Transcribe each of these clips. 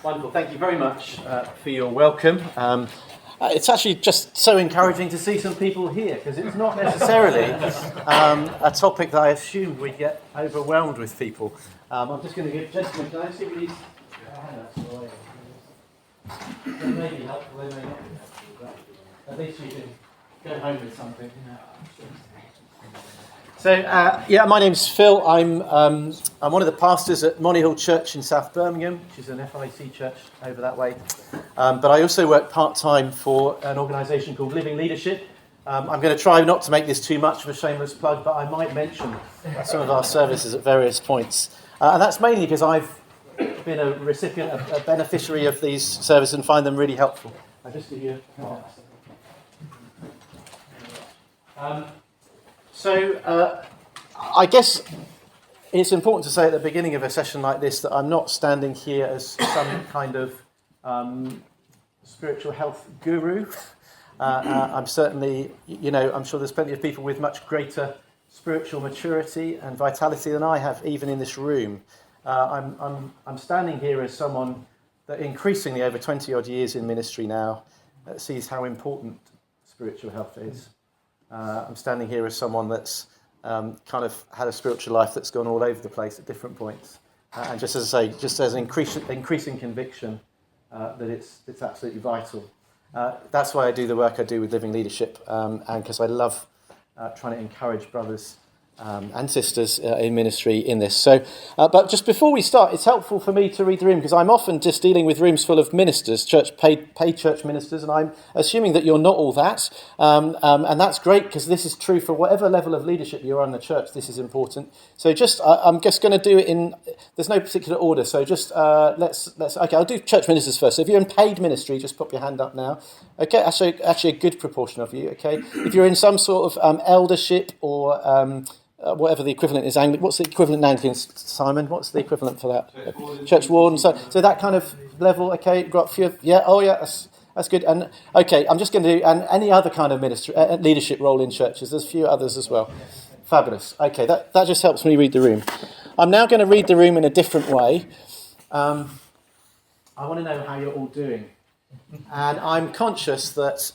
Wonderful. Thank you very much for your welcome. It's actually just so encouraging to see some people here because it's not necessarily a topic that I assumed we'd get overwhelmed with people. I'm just going to give gentlemen, can I just give you these? They may be helpful, they may not be helpful, but at least you can go home with something. So, my name's Phil. I'm one of the pastors at Moneyhall Church in South Birmingham, which is an FIC church over that way. But I also work part-time for an organisation called Living Leadership. I'm going to try not to make this too much of a shameless plug, but I might mention some of our services at various points. And that's mainly because I've been a recipient, a beneficiary of these services and find them really helpful. I'll just give you I guess it's important to say at the beginning of a session like this that I'm not standing here as some kind of spiritual health guru. I'm certainly, I'm sure there's plenty of people with much greater spiritual maturity and vitality than I have, even in this room. I'm standing here as someone that increasingly over 20 odd years in ministry now sees how important spiritual health is. I'm standing here as someone that's kind of had a spiritual life that's gone all over the place at different points. And just as I say, just as an increasing conviction that it's absolutely vital. That's why I do the work I do with Living Leadership, and because I love trying to encourage brothers and sisters in ministry in this. So, but just before we start, it's helpful for me to read the room because I'm often just dealing with rooms full of ministers, paid church ministers, and I'm assuming that you're not all that. And that's great because this is true for whatever level of leadership you are in the church. This is important. So I'm just going to do it in. There's no particular order. So just let's. Okay, I'll do church ministers first. So if you're in paid ministry, just pop your hand up now. Okay, actually a good proportion of you. Okay, if you're in some sort of eldership or whatever the equivalent is, what's the equivalent in Anglican, Simon? What's the equivalent for that? Church warden. So that kind of level. Okay, got a few. Yeah. Oh yeah. That's good. And okay, I'm just going to do and any other kind of ministry leadership role in churches. There's a few others as well. Fabulous. Okay, that just helps me read the room. I'm now going to read the room in a different way. I want to know how you're all doing, and I'm conscious that.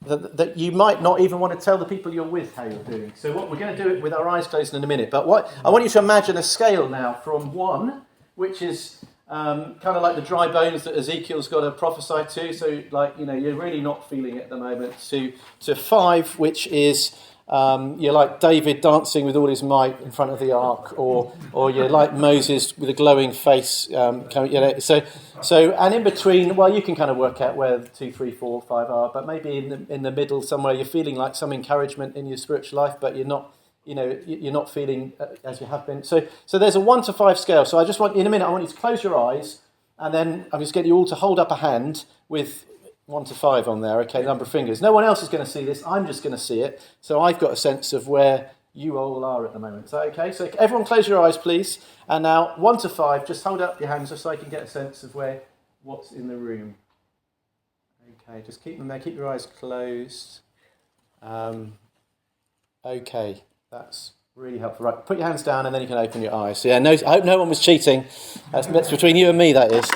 That you might not even want to tell the people you're with how you're doing. So what we're going to do it with our eyes closed in a minute. But what I want you to imagine a scale now from 1, which is kind of like the dry bones that Ezekiel's got to prophesy to. So you're really not feeling it at the moment. To 5, which is you're like David dancing with all his might in front of the ark, or you're like Moses with a glowing face. So and in between, well, you can kind of work out where 2, 3, 4, 5 are, but maybe in the middle somewhere you're feeling like some encouragement in your spiritual life, but you're not, you're not feeling as you have been. So there's a 1 to 5 scale. So I just want in a minute, I want you to close your eyes, and then I'm just getting you all to hold up a hand with 1 to 5 on there, okay, number of fingers. No one else is going to see this, I'm just going to see it. So I've got a sense of where you all are at the moment. Is that okay? So everyone close your eyes, please. And now 1 to 5, just hold up your hands just so I can get a sense of what's in the room. Okay, just keep them there, keep your eyes closed. Okay, that's really helpful. Right, put your hands down and then you can open your eyes. So I hope no one was cheating. That's between you and me, that is.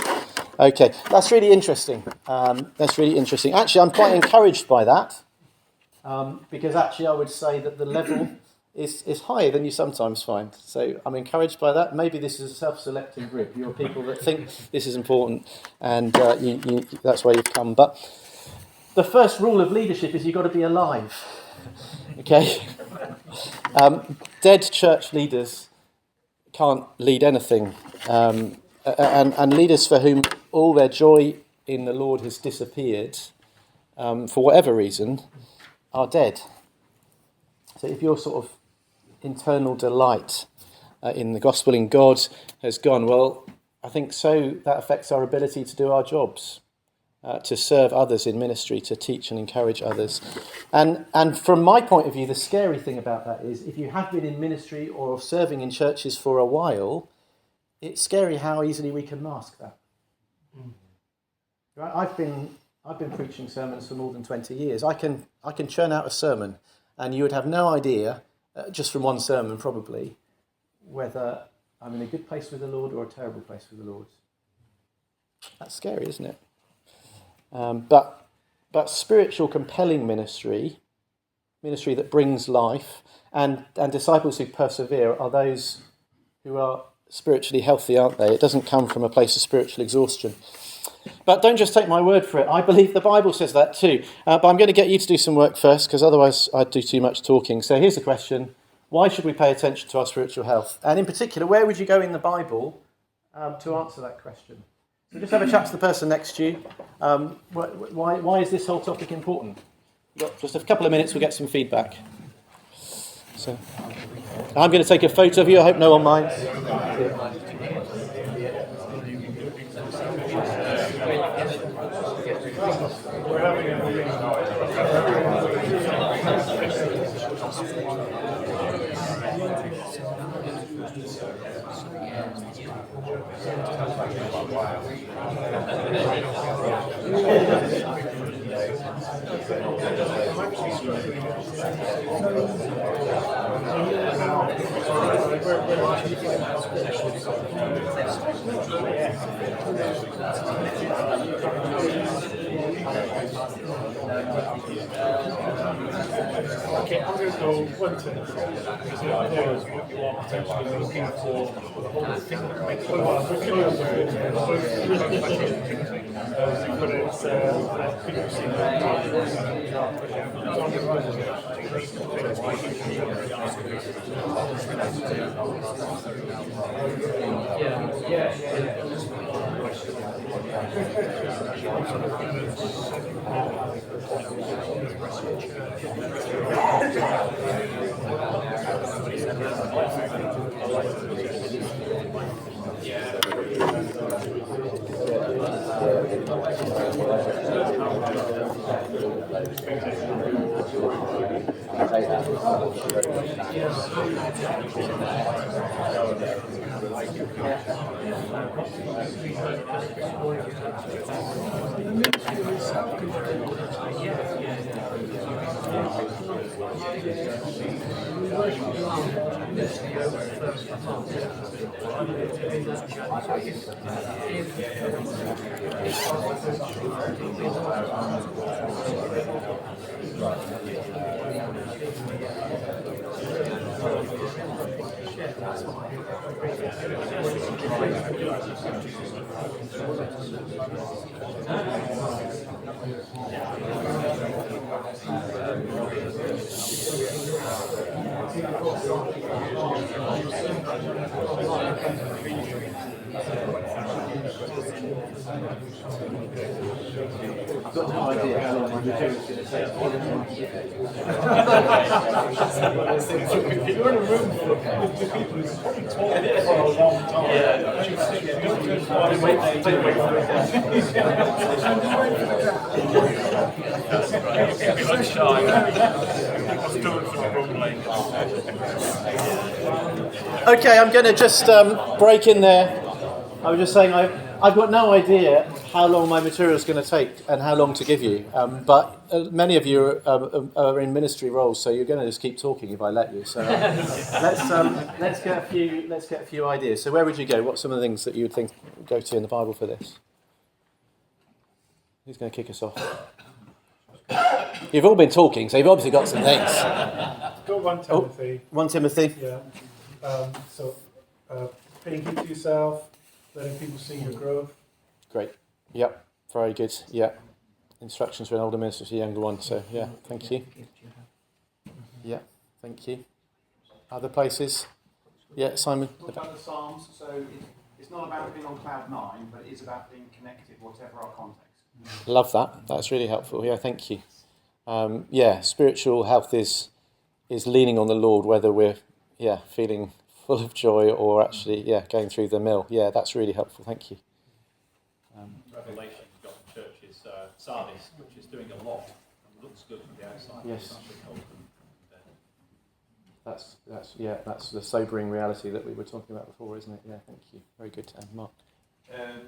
Okay, that's really interesting. Actually, I'm quite encouraged by that because actually I would say that the level is higher than you sometimes find. So I'm encouraged by that. Maybe this is a self-selecting group. You're people that think this is important and that's why you've come. But the first rule of leadership is you've got to be alive. Okay? Dead church leaders can't lead anything. And leaders for whom all their joy in the Lord has disappeared, for whatever reason, are dead. So if your sort of internal delight in the gospel, in God, has gone, well, I think so that affects our ability to do our jobs, to serve others in ministry, to teach and encourage others. And from my point of view, the scary thing about that is if you have been in ministry or serving in churches for a while, it's scary how easily we can mask that. Right? I've been preaching sermons for more than 20 years. I can churn out a sermon, and you would have no idea, just from one sermon probably, whether I'm in a good place with the Lord or a terrible place with the Lord. That's scary, isn't it? But spiritual, compelling ministry that brings life, and disciples who persevere are those who are spiritually healthy, aren't they? It doesn't come from a place of spiritual exhaustion. But don't just take my word for it. I believe the Bible says that too. But I'm going to get you to do some work first, because otherwise I'd do too much talking. So here's the question. Why should we pay attention to our spiritual health? And in particular, where would you go in the Bible to answer that question? So just have a chat to the person next to you. Why is this whole topic important? Just a couple of minutes, we'll get some feedback. So I'm going to take a photo of you. I hope no one minds. Okay, I'm going to go one to because the idea is what you are potentially looking for the whole thing that makes it work. But it's I think we've seen I've got no idea how long my material is going to take. If you're in a room full of people who's probably talking for a long time, Okay, I'm going to just break in there. I was just saying I've got no idea how long my material is going to take and how long to give you. But many of you are in ministry roles, so you're going to just keep talking if I let you. So let's get a few ideas. So where would you go? What's some of the things that you would think go to in the Bible for this? Who's going to kick us off? You've all been talking, so you've obviously got some things. Go 1 Timothy. 1 Timothy. Yeah. Paying heed to yourself, letting people see your growth. Great. Yep. Very good. Yeah. Instructions for an older minister to a younger one. So yeah, thank you. Yeah, thank you. Other places? Yeah, Simon. Talk about the Psalms, so it's not about being on cloud nine, but it is about being connected, whatever our context. Love that. That's really helpful. Yeah, thank you. Spiritual health is leaning on the Lord, whether we're feeling full of joy or actually going through the mill. Yeah, that's really helpful. Thank you. Revelation, you've got the church is Sardis, which is doing a lot and looks good from the outside. Yes. That's the sobering reality that we were talking about before, isn't it? Yeah, thank you. Very good. And Mark.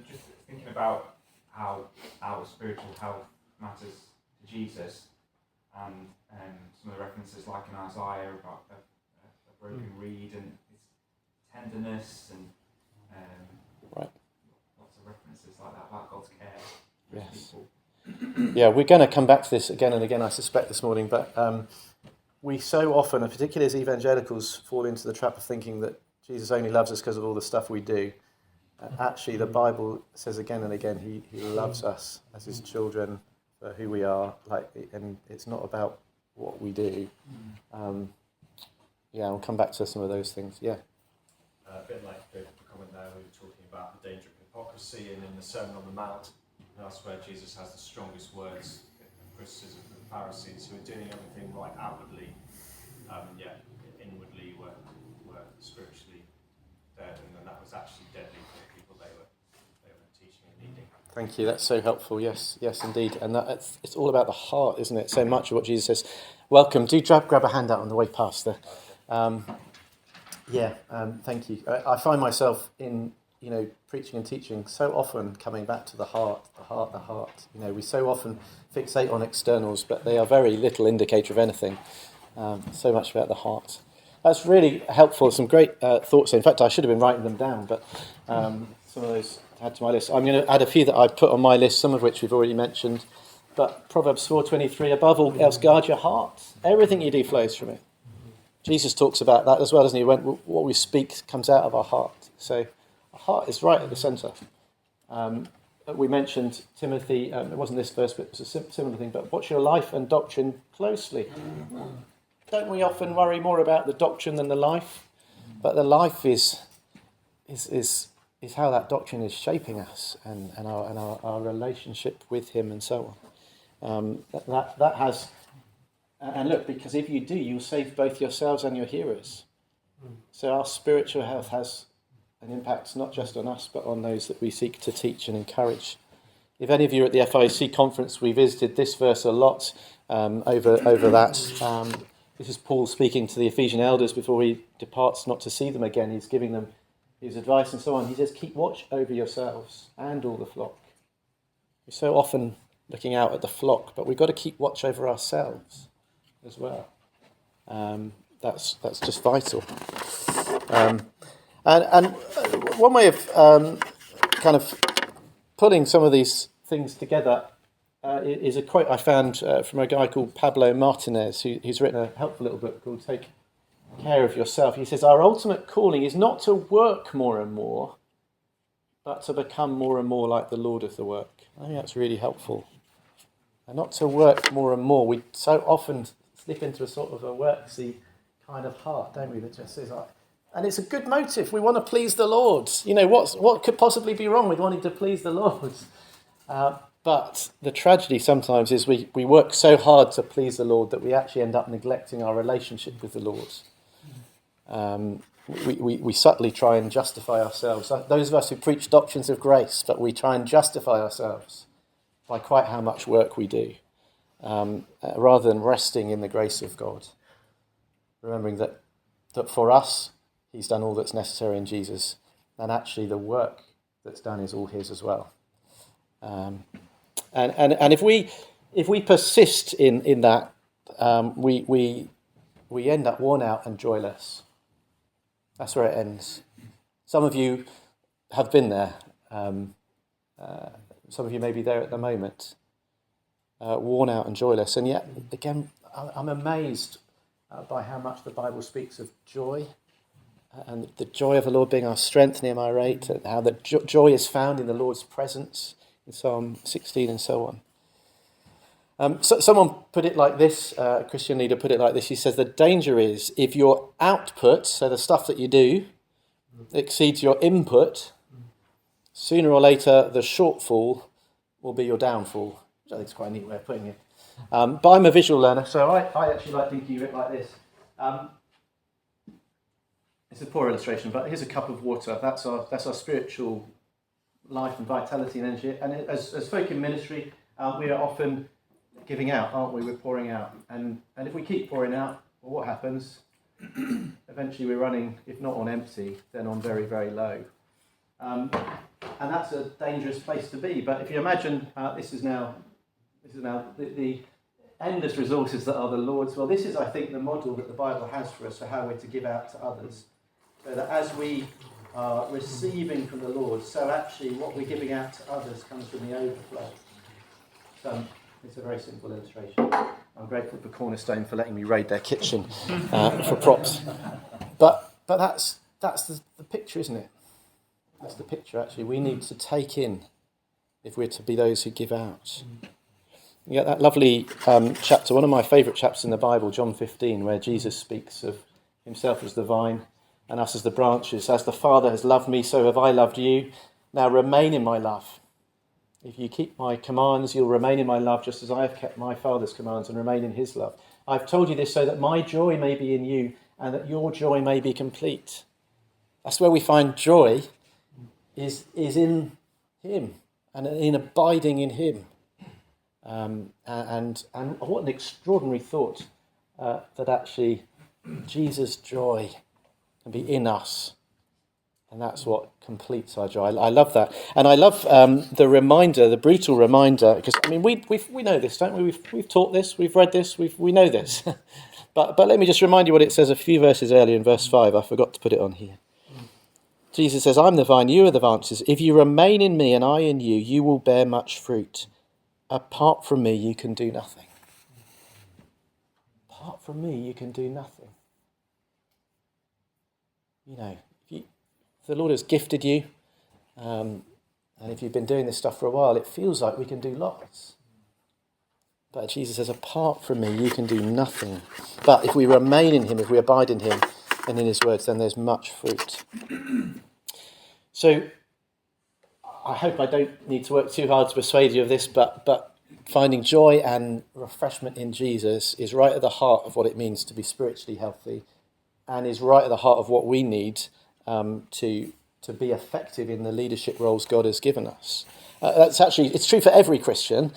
Just thinking about how our spiritual health matters to Jesus, and some of the references like in Isaiah about a broken reed and his tenderness, and right. lots of references like that about God's care for Yes. people. Yeah, we're going to come back to this again and again, I suspect, this morning, but we so often, and particularly as evangelicals, fall into the trap of thinking that Jesus only loves us because of all the stuff we do. Actually, the Bible says again and again, he loves us as his children for who we are, and it's not about what we do. We'll come back to some of those things. Yeah. A bit like the comment there, we were talking about the danger of hypocrisy, and in the Sermon on the Mount, that's where Jesus has the strongest words of criticism of the Pharisees, who are doing everything right outwardly, yet inwardly were spiritually dead, and then that was actually deadly for the people they were teaching and leading. Thank you. That's so helpful. Yes, indeed. And it's all about the heart, isn't it? So much of what Jesus says. Welcome. Do grab a handout on the way past there. Thank you. I find myself in, preaching and teaching so often coming back to the heart. We so often fixate on externals, but they are very little indicator of anything. So much about the heart. That's really helpful. Some great thoughts. In fact, I should have been writing them down, but some of those to add to my list. I'm going to add a few that I put on my list, some of which we've already mentioned. But Proverbs 4:23, above all else, guard your heart. Everything you do flows from it. Jesus talks about that as well, doesn't he? When what we speak comes out of our heart. So our heart is right at the centre. We mentioned Timothy, it wasn't this verse, but it was a similar thing, but watch your life and doctrine closely. Don't we often worry more about the doctrine than the life? But the life is how that doctrine is shaping us and our relationship with him and so on. That has... And look, because if you do, you'll save both yourselves and your hearers. So our spiritual health has an impact not just on us, but on those that we seek to teach and encourage. If any of you are at the FIC conference, we visited this verse a lot over that. This is Paul speaking to the Ephesian elders before he departs not to see them again. He's giving them his advice and so on. He says, keep watch over yourselves and all the flock. We're so often looking out at the flock, but we've got to keep watch over ourselves as well. That's just vital. And one way of kind of putting some of these things together is a quote I found from a guy called Pablo Martinez, who's written a helpful little book called Take Care of Yourself. He says, our ultimate calling is not to work more and more, but to become more and more like the Lord of the work. I think that's really helpful. And not to work more and more. We so often slip into a sort of a worksy kind of heart, don't we, that just says, and it's a good motive. We want to please the Lord. What could possibly be wrong with wanting to please the Lord? But the tragedy sometimes is we work so hard to please the Lord that we actually end up neglecting our relationship with the Lord. We subtly try and justify ourselves. Those of us who preach doctrines of grace, but we try and justify ourselves by quite how much work we do, rather than resting in the grace of God. Remembering that for us, he's done all that's necessary in Jesus, and actually the work that's done is all his as well. And if we persist in that, we end up worn out and joyless. That's where it ends. Some of you have been there. Some of you may be there at the moment, worn out and joyless. And yet, again, I'm amazed by how much the Bible speaks of joy, and the joy of the Lord being our strength, Nehemiah 8, and how the joy is found in the Lord's presence in Psalm 16 and so on. So someone put it like this, a Christian leader put it like this. He says, the danger is if your output, so the stuff that you do, exceeds your input, sooner or later the shortfall will be your downfall, which I think is quite a neat way of putting it. But I'm a visual learner, so I actually like thinking of it like this. It's a poor illustration, but here's a cup of water. That's our spiritual life and vitality and energy. And as folk in ministry, we are often giving out, aren't we? We're pouring out. And if we keep pouring out, well, what happens? Eventually we're running, if not on empty, then on very, very low. And that's a dangerous place to be. But if you imagine this is now the endless resources that are the Lord's. Well, this is, I think, the model that the Bible has for us for how we're to give out to others. So that as we are receiving from the Lord, so actually what we're giving out to others comes from the overflow. So it's a very simple illustration. I'm grateful for Cornerstone for letting me raid their kitchen for props. But that's the picture, isn't it? That's the picture, actually. We need to take in if we're to be those who give out. You get that lovely chapter, one of my favourite chapters in the Bible, John 15, where Jesus speaks of himself as the vine and us as the branches. As the Father has loved me, so have I loved you. Now remain in my love. If you keep my commands, you'll remain in my love, just as I have kept my Father's commands and remain in his love. I've told you this so that my joy may be in you and that your joy may be complete. That's where we find joy, is in him and in abiding in him. And what an extraordinary thought that actually Jesus' joy can be in us. And that's what completes our joy. I love that. And I love the reminder, the brutal reminder, because, I mean, we know this, don't we? We've taught this, we've read this, we know this. but let me just remind you what it says a few verses earlier in verse 5. I forgot to put it on here. Jesus says, I'm the vine, you are the branches. If you remain in me and I in you, you will bear much fruit. Apart from me, you can do nothing. Apart from me, you can do nothing. You know, if the Lord has gifted you, and if you've been doing this stuff for a while, it feels like we can do lots. But Jesus says, apart from me, you can do nothing. But if we remain in him, if we abide in him and in his words, then there's much fruit. So I hope I don't need to work too hard to persuade you of this, but finding joy and refreshment in Jesus is right at the heart of what it means to be spiritually healthy, and is right at the heart of what we need to be effective in the leadership roles God has given us. It's true for every Christian,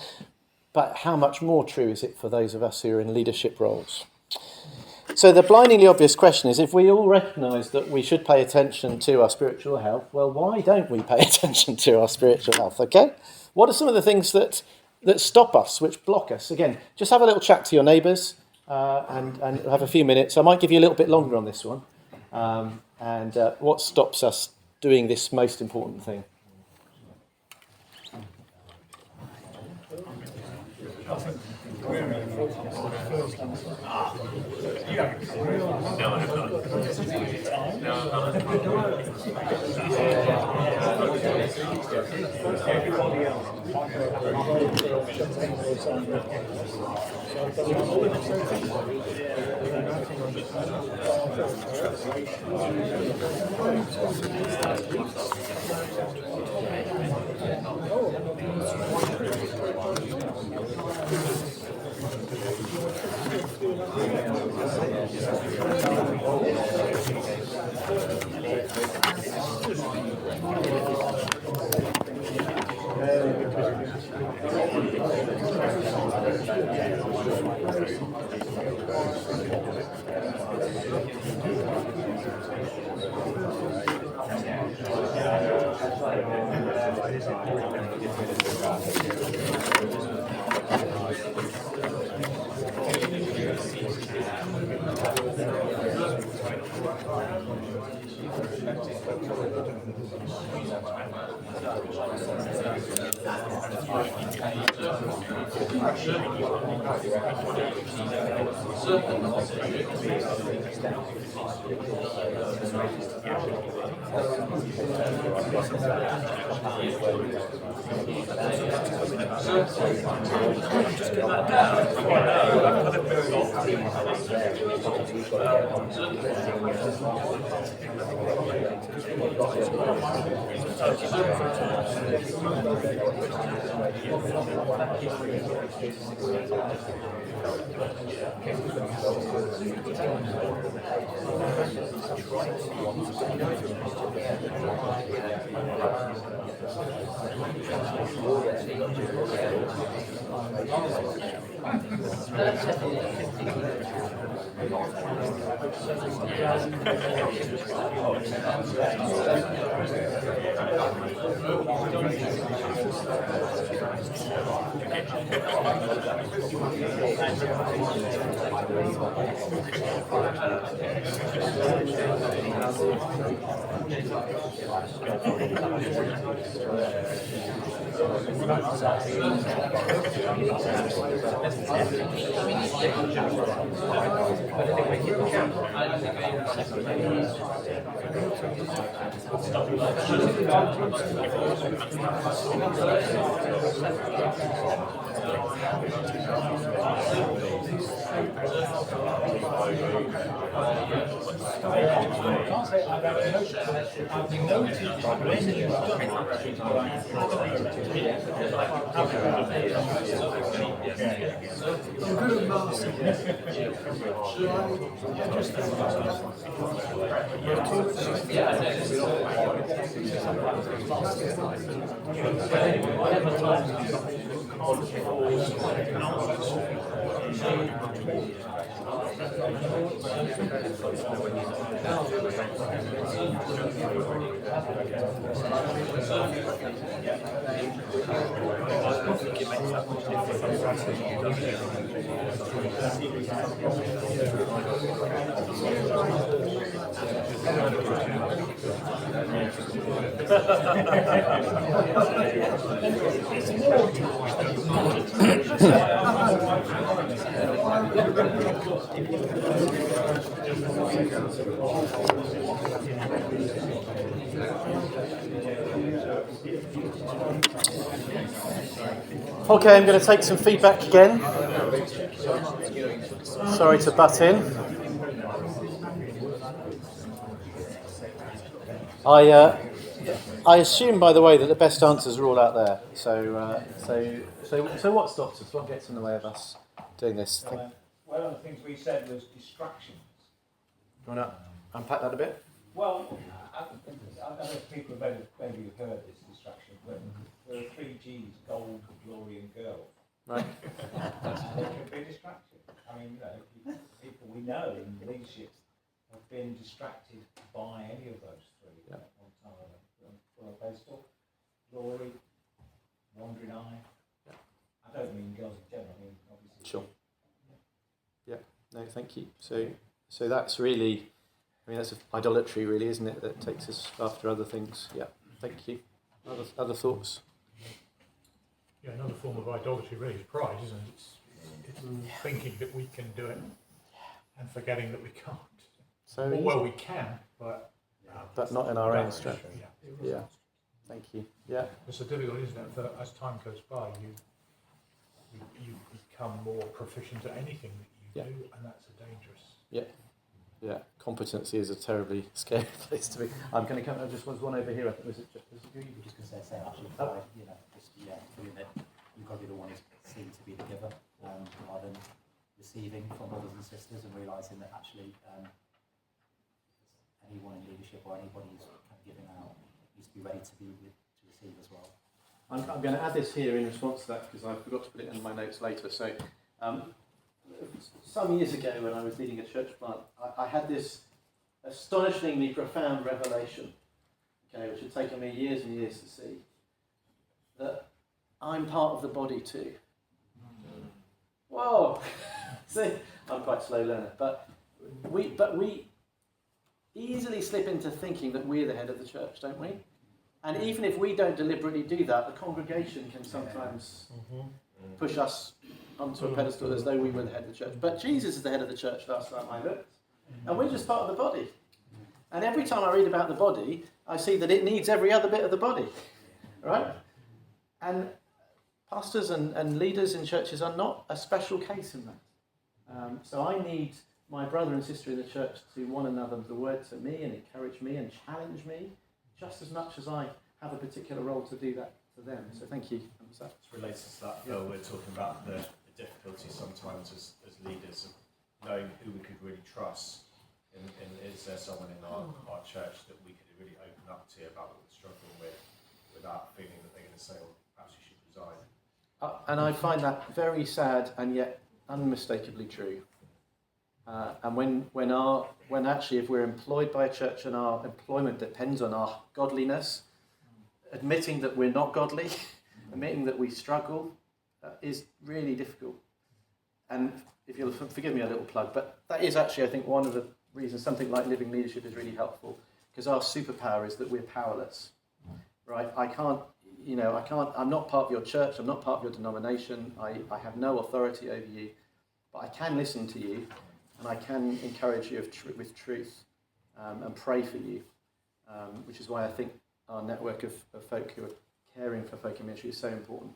but how much more true is it for those of us who are in leadership roles? So the blindingly obvious question is, if we all recognise that we should pay attention to our spiritual health, well, why don't we pay attention to our spiritual health, okay? What are some of the things that stop us, which block us? Again, just have a little chat to your neighbours and have a few minutes. I might give you a little bit longer on this one. And what stops us doing this most important thing? Okay, I'm going to take some feedback again. Sorry to butt in. I assume, by the way, that the best answers are all out there. So what's doctors? What gets in the way of us doing this? One of the things we said was distractions. Do you want to unpack that a bit? Well, I don't know if people have maybe heard this distraction, but there are 3 Gs: gold, glory, and girl. Right. They can be a distraction. I mean, people we know in leadership have been distracted by any of those 3 Yeah. at one time or a pedestal. Glory, wandering eye. Yeah. I don't mean girls in general. I mean, obviously. Sure. Yeah. No, thank you. So that's really, I mean, that's idolatry, really, isn't it? That takes us after other things. Yeah. Thank you. Other thoughts? Yeah, another form of idolatry really is pride, isn't it? It's thinking that we can do it and forgetting that we can't. So Well, we can, but not in our own strength. Yeah. Yeah. Thank you. Yeah. It's so difficult, isn't it? That as time goes by, you become more proficient at anything that you do, and that's a dangerous. Yeah. Yeah. Competency is a terribly scary place to be. I'm going to come. There just was one over here. I think was it you? You were just going to say actually, pride, feeling that you've got to be the one who's seen to be the giver, rather than receiving from brothers and sisters, and realising that actually anyone in leadership or anybody who's kind of giving out needs to be ready to receive as well. I'm going to add this here in response to that because I forgot to put it in my notes later. So, some years ago when I was leading a church plant, I had this astonishingly profound revelation, which had taken me years and years to see, that I'm part of the body too. Whoa! See, I'm quite a slow learner, but we easily slip into thinking that we're the head of the church, don't we? And even if we don't deliberately do that, the congregation can sometimes push us onto a pedestal as though we were the head of the church. But Jesus is the head of the church last time I looked. And we're just part of the body. And every time I read about the body, I see that it needs every other bit of the body. Right? And pastors and leaders in churches are not a special case in that. So I need my brother and sister in the church to one another the word to me and encourage me and challenge me just as much as I have a particular role to do that to them. So thank you. It's related to that, Phil. We're talking about the difficulty sometimes as leaders of knowing who we could really trust. And is there someone in our church that we could really open up to about what we're struggling with without feeling that they're going to say, well, perhaps you should resign? And I find that very sad and yet unmistakably true. And when actually if we're employed by a church and our employment depends on our godliness, admitting that we're not godly, admitting that we struggle, is really difficult. And if you'll forgive me a little plug, but that is actually, I think, one of the reasons something like Living Leadership is really helpful, because our superpower is that we're powerless, right? I'm not part of your church, I'm not part of your denomination, I have no authority over you, but I can listen to you, and I can encourage you with truth, and pray for you, which is why I think our network of folk who are caring for folk in ministry is so important.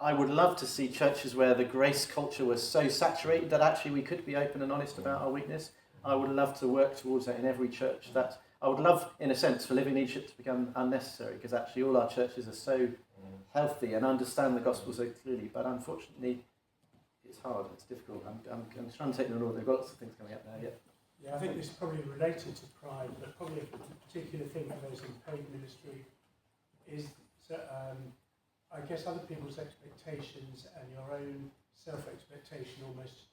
I would love to see churches where the grace culture was so saturated that actually we could be open and honest about our weakness. I would love to work towards that in every church. I would love, in a sense, for Living Leadership to become unnecessary, because actually all our churches are so healthy and understand the gospel so clearly. But unfortunately, it's hard. It's difficult. I'm trying to take them all. They've got lots of things coming up now. Yeah. Yeah, I think this is probably related to pride, but probably a particular thing for those in paid ministry is that, I guess other people's expectations and your own self-expectation almost,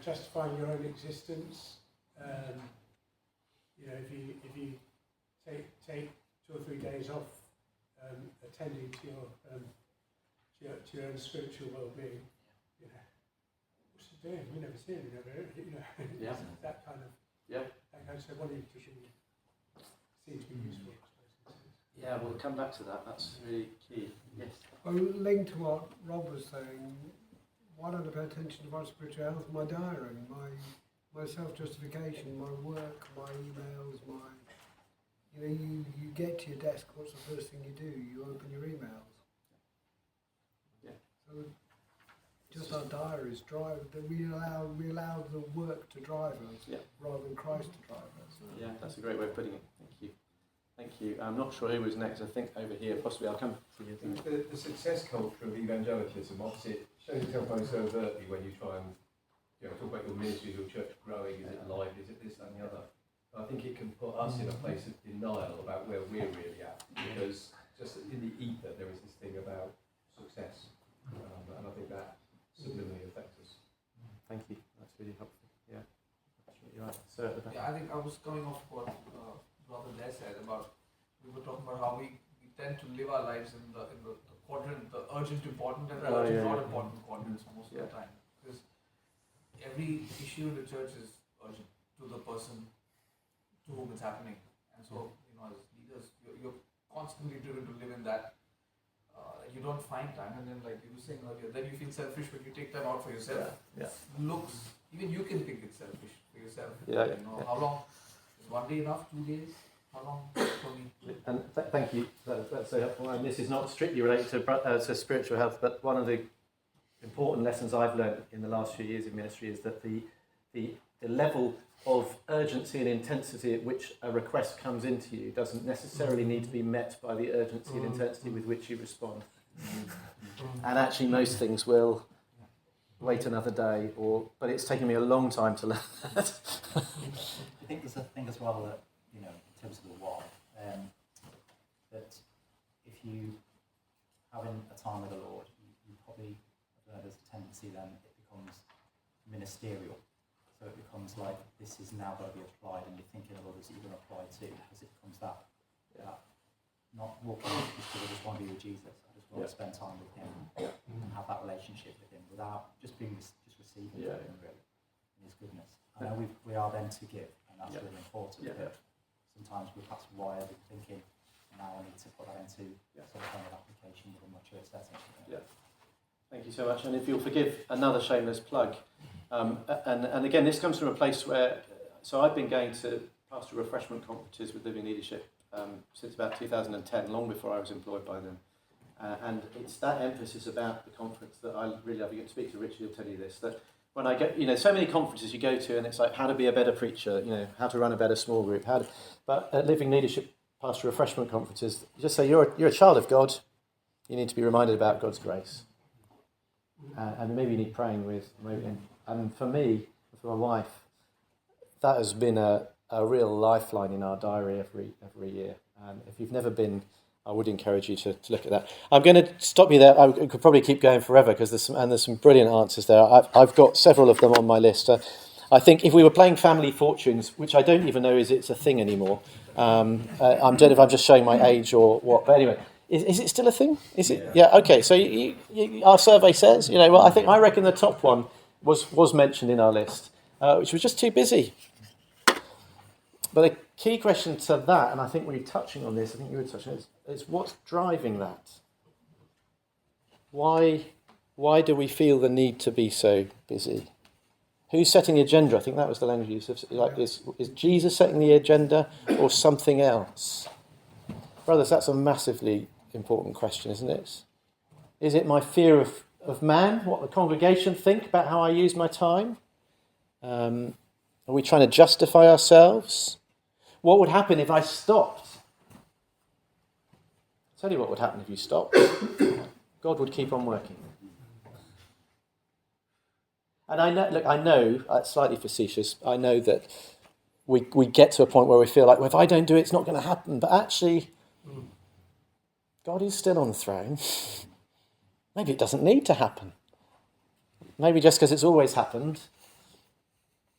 justifying your own existence. If you take 2 or 3 days off attending to your own spiritual well-being, what's he doing? We never see him. Yeah. That kind of. So what do you seems to be useful? Yeah, we'll come back to that. That's really key. Yes. Well, linked to what Rob was saying, why don't I pay attention to my spiritual health, my diary, my self-justification, my work, my emails, you get to your desk, what's the first thing you do? You open your emails. Yeah. So just our diaries drive, that we allow the work to drive us rather than Christ to drive us. Yeah, that's a great way of putting it. Thank you. I'm not sure who was next. I think over here, possibly. I'll come to you. The success culture of evangelicalism, obviously, it shows itself most overtly when you try and talk about your ministry, your church growing, is it life, is it this, that and the other. I think it can put us in a place of denial about where we're really at, because just in the ether there is this thing about success, and I think that subliminally affects us. Thank you. That's really helpful. Yeah. You're right. Sir, I think I was coming off what Brother Blair said about, we were talking about how we tend to live our lives in the quadrant, the urgent, important, and urgent, not important quadrants most of the time. Because every issue in the church is urgent to the person to whom it's happening. And so, as leaders, you're constantly driven to live in that. You don't find time, and then, like you were saying earlier, then you feel selfish when you take time out for yourself. Even you can think it's selfish for yourself. How long? Is 1 day enough? 2 days? How long for me? And thank you. That's so helpful. And this is not strictly related to spiritual health, but one of the important lessons I've learned in the last few years in ministry is that the level of urgency and intensity at which a request comes into you doesn't necessarily need to be met by the urgency and intensity with which you respond. And actually most things will wait another day, but it's taken me a long time to learn that. I think there's a thing as well that, in terms of the why, that if you having a time with the Lord, you probably, there's a tendency then it becomes ministerial. So it becomes like, this is now got to be applied, and you're thinking of others that you're going to apply to, because it becomes that not walking because I just want to be with Jesus. I just want to spend time with him and have that relationship with him without just receiving from him, really, in his goodness. I know we are then to give, and that's really important. But sometimes we're perhaps wired in thinking, now I need to put that into some kind of application within my church setting. Thank you so much. And if you'll forgive another shameless plug, and again, this comes from a place where, so I've been going to pastoral refreshment conferences with Living Leadership since about 2010, long before I was employed by them. And it's that emphasis about the conference that I really love. You can speak to Richard, he'll tell you this, that when I go, so many conferences you go to, and it's like how to be a better preacher, how to run a better small group, but at Living Leadership pastoral refreshment conferences, you just say you're a child of God, you need to be reminded about God's grace. And maybe you need praying with, and for me, for my wife, that has been a real lifeline in our diary every year. And if you've never been, I would encourage you to look at that. I'm going to stop you there. I could probably keep going forever because there's some brilliant answers there. I've got several of them on my list. I think if we were playing Family Fortunes, which I don't even know it's a thing anymore. I don't know if I'm just showing my age or what. But anyway, Is it still a thing? Is it? Yeah. Okay. So our survey says, well, I reckon the top one was mentioned in our list, which was just too busy. But the key question to that, and I think we're touching on this. I think you were touching on this, is what's driving that? Why do we feel the need to be so busy? Who's setting the agenda? I think that was the language used. Like, is Jesus setting the agenda or something else? Brothers, that's a massively important question, isn't it? Is it my fear of man, what the congregation think about how I use my time? Are we trying to justify ourselves? What would happen if I stopped? I'll tell you what would happen if you stopped. God would keep on working. And I know, slightly facetious, I know that we get to a point where we feel like, well, if I don't do it, it's not going to happen. But actually, God is still on the throne. Maybe it doesn't need to happen. Maybe just because it's always happened,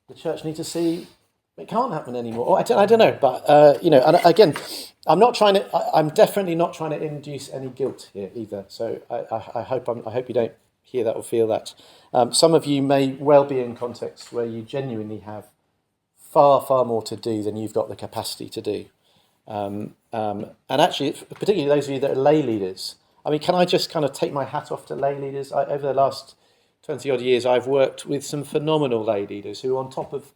the church needs to see it can't happen anymore. Or I don't know. But, and again, I'm definitely not trying to induce any guilt here either. So I hope you don't hear that or feel that. Some of you may well be in contexts where you genuinely have far, far more to do than you've got the capacity to do. And actually, particularly those of you that are lay leaders, can I just kind of take my hat off to lay leaders? Over the last 20-odd years, I've worked with some phenomenal lay leaders who, on top of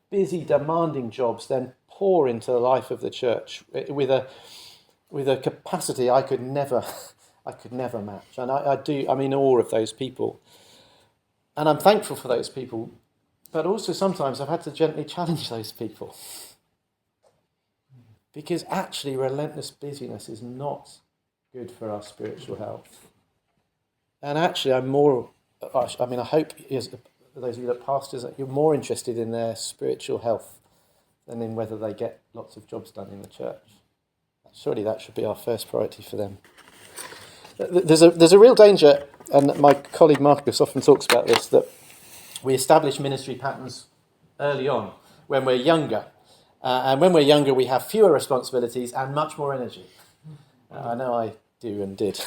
busy, demanding jobs, then pour into the life of the church with a capacity I could never match. And I'm in awe of those people. And I'm thankful for those people. But also sometimes I've had to gently challenge those people. Because actually relentless busyness is not good for our spiritual health. And actually I hope, as those of you that are pastors, that you're more interested in their spiritual health than in whether they get lots of jobs done in the church. Surely that should be our first priority for them. There's a real danger, and my colleague Marcus often talks about this, that we establish ministry patterns early on when we're younger. And when we're younger, we have fewer responsibilities and much more energy. I know I do and did.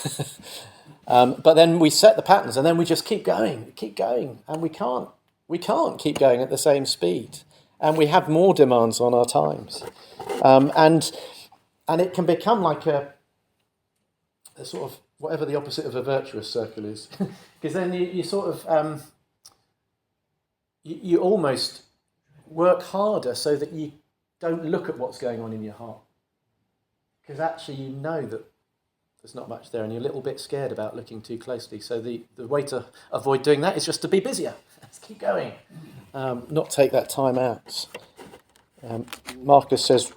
But then we set the patterns, and then we just keep going, and we can't keep going at the same speed. And we have more demands on our times. And it can become like a sort of whatever the opposite of a virtuous circle is. Because then you sort of, you almost work harder so that you don't look at what's going on in your heart. Because actually you know that there's not much there and you're a little bit scared about looking too closely. So the way to avoid doing that is just to be busier. Let's keep going. Not take that time out. Marcus says,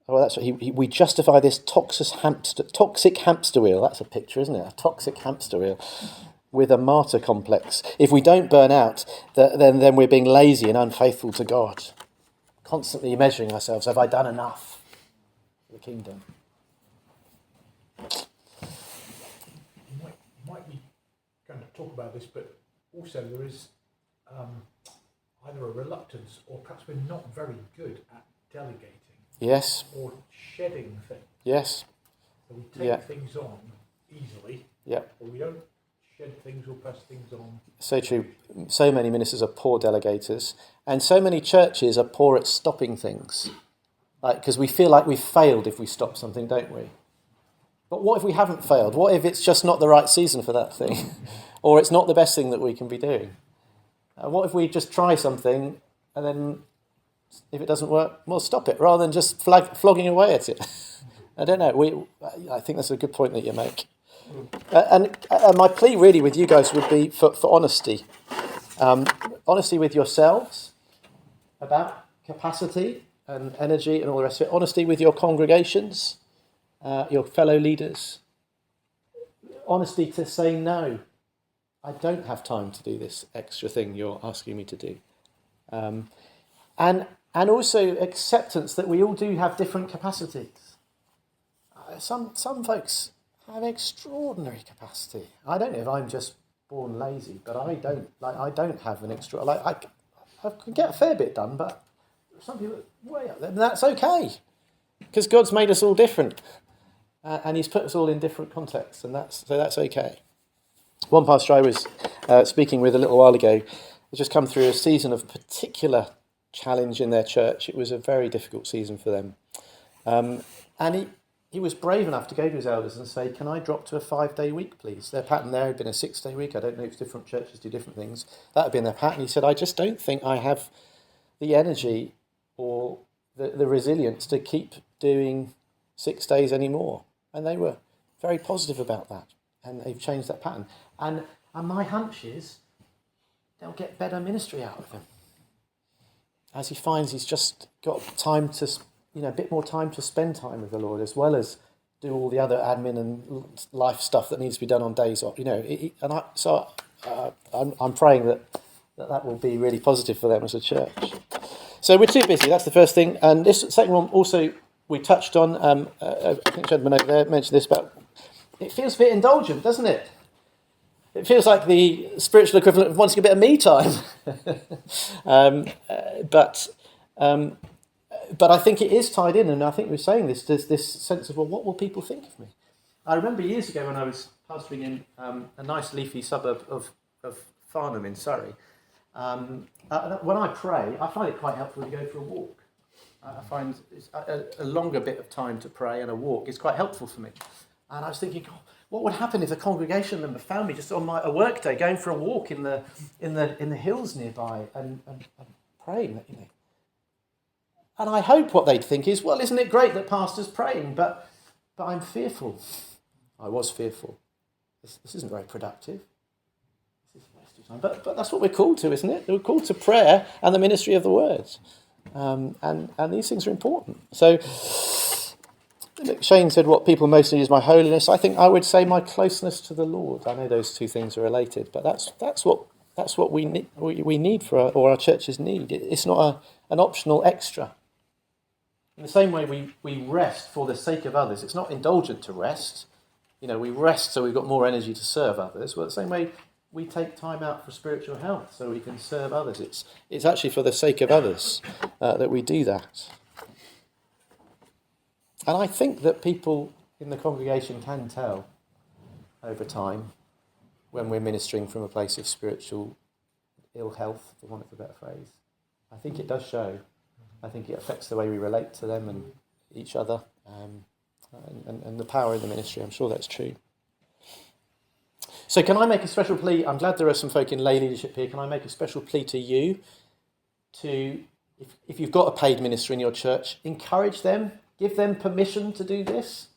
we justify this toxic hamster wheel. That's a picture, isn't it? A toxic hamster wheel with a martyr complex. If we don't burn out, then we're being lazy and unfaithful to God. Constantly measuring ourselves. Have I done enough for the kingdom? You might be going to talk about this, but also there is either a reluctance or perhaps we're not very good at delegating. Yes. Or shedding things. Yes. So we take things on easily. Yeah. Or we don't shed things or pass things on. So true. So many ministers are poor delegators, and so many churches are poor at stopping things. Because we feel like we've failed if we stop something, don't we? But what if we haven't failed? What if it's just not the right season for that thing? Or it's not the best thing that we can be doing? What if we just try something and then if it doesn't work, we'll stop it rather than just flogging away at it? I don't know. I think that's a good point that you make. And my plea really with you guys would be for honesty. Honesty with yourselves about capacity and energy and all the rest of it. Honesty with your congregations, your fellow leaders. Honesty to say no. I don't have time to do this extra thing you're asking me to do. And also acceptance that we all do have different capacities. Some folks have extraordinary capacity. I don't know if I'm just born lazy, but I don't have an extra. I can get a fair bit done, but some people are way up there, and that's okay, because God's made us all different. And he's put us all in different contexts, and that's okay. One pastor I was speaking with a little while ago has just come through a season of particular challenge in their church. It was a very difficult season for them. And he was brave enough to go to his elders and say, can I drop to a 5-day week, please? Their pattern there had been a 6-day week. I don't know if different churches do different things. That had been their pattern. He said, I just don't think I have the energy or the resilience to keep doing 6 days anymore. And they were very positive about that. And they've changed that pattern. And my hunch is they'll get better ministry out of him. As he finds he's just got time to, a bit more time to spend time with the Lord, as well as do all the other admin and life stuff that needs to be done on days off. I'm praying that will be really positive for them as a church. So we're too busy. That's the first thing. And this second one also we touched on. I think the gentleman over there mentioned this, but it feels a bit indulgent, doesn't it? It feels like the spiritual equivalent of wanting a bit of me time. But I think it is tied in, and I think we're saying this. There's this sense of, well, what will people think of me? I remember years ago when I was pastoring in a nice leafy suburb of Farnham in Surrey. When I pray, I find it quite helpful to go for a walk. I find a longer bit of time to pray and a walk is quite helpful for me. And I was thinking, God, what would happen if a congregation member found me just on a work day going for a walk in the hills nearby and praying? And I hope what they'd think is, well, isn't it great that pastor's praying? But I'm fearful. I was fearful. This isn't very productive. This is a waste of time. But that's what we're called to, isn't it? We're called to prayer and the ministry of the words. And these things are important. So Shane said, what people most need is my holiness. I think I would say my closeness to the Lord. I know those two things are related, but that's what we need or our churches need. It's not an optional extra. In the same way we rest for the sake of others. It's not indulgent to rest. We rest so we've got more energy to serve others. Well, the same way we take time out for spiritual health so we can serve others. It's actually for the sake of others that we do that. And I think that people in the congregation can tell over time when we're ministering from a place of spiritual ill health, for want of a better phrase. I think it does show. I think it affects the way we relate to them and each other, and the power in the ministry. I'm sure that's true. So can I make a special plea? I'm glad there are some folk in lay leadership here. Can I make a special plea to you to, if you've got a paid minister in your church, encourage them, give them permission to do this.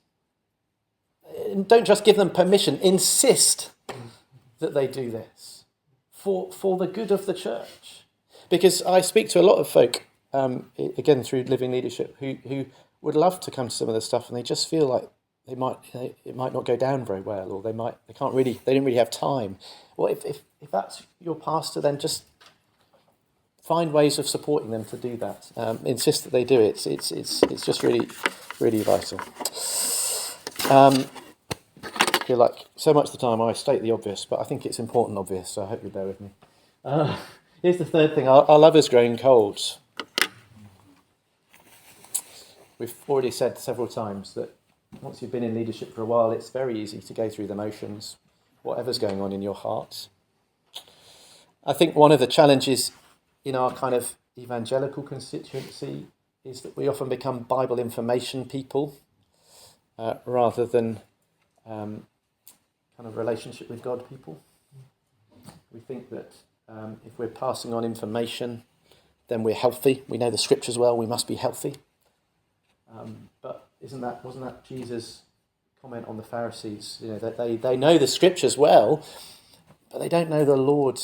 And don't just give them permission, insist that they do this for the good of the church. Because I speak to a lot of folk, again through Living Leadership, who would love to come to some of this stuff, and they just feel like it might not go down very well, or they didn't really have time. Well, if that's your pastor, then just find ways of supporting them to do that. Insist that they do it. It's just really, really vital. I feel like so much of the time I state the obvious, but I think it's important obvious, so I hope you bear with me. Here's the third thing. Our love is growing cold. We've already said several times that once you've been in leadership for a while, it's very easy to go through the motions, whatever's going on in your heart. I think one of the challenges in our kind of evangelical constituency is that we often become Bible information people rather than kind of relationship with God people. We think that if we're passing on information, then we're healthy. We know the scriptures well, we must be healthy. But wasn't that Jesus' comment on the Pharisees? That they know the scriptures well, but they don't know the Lord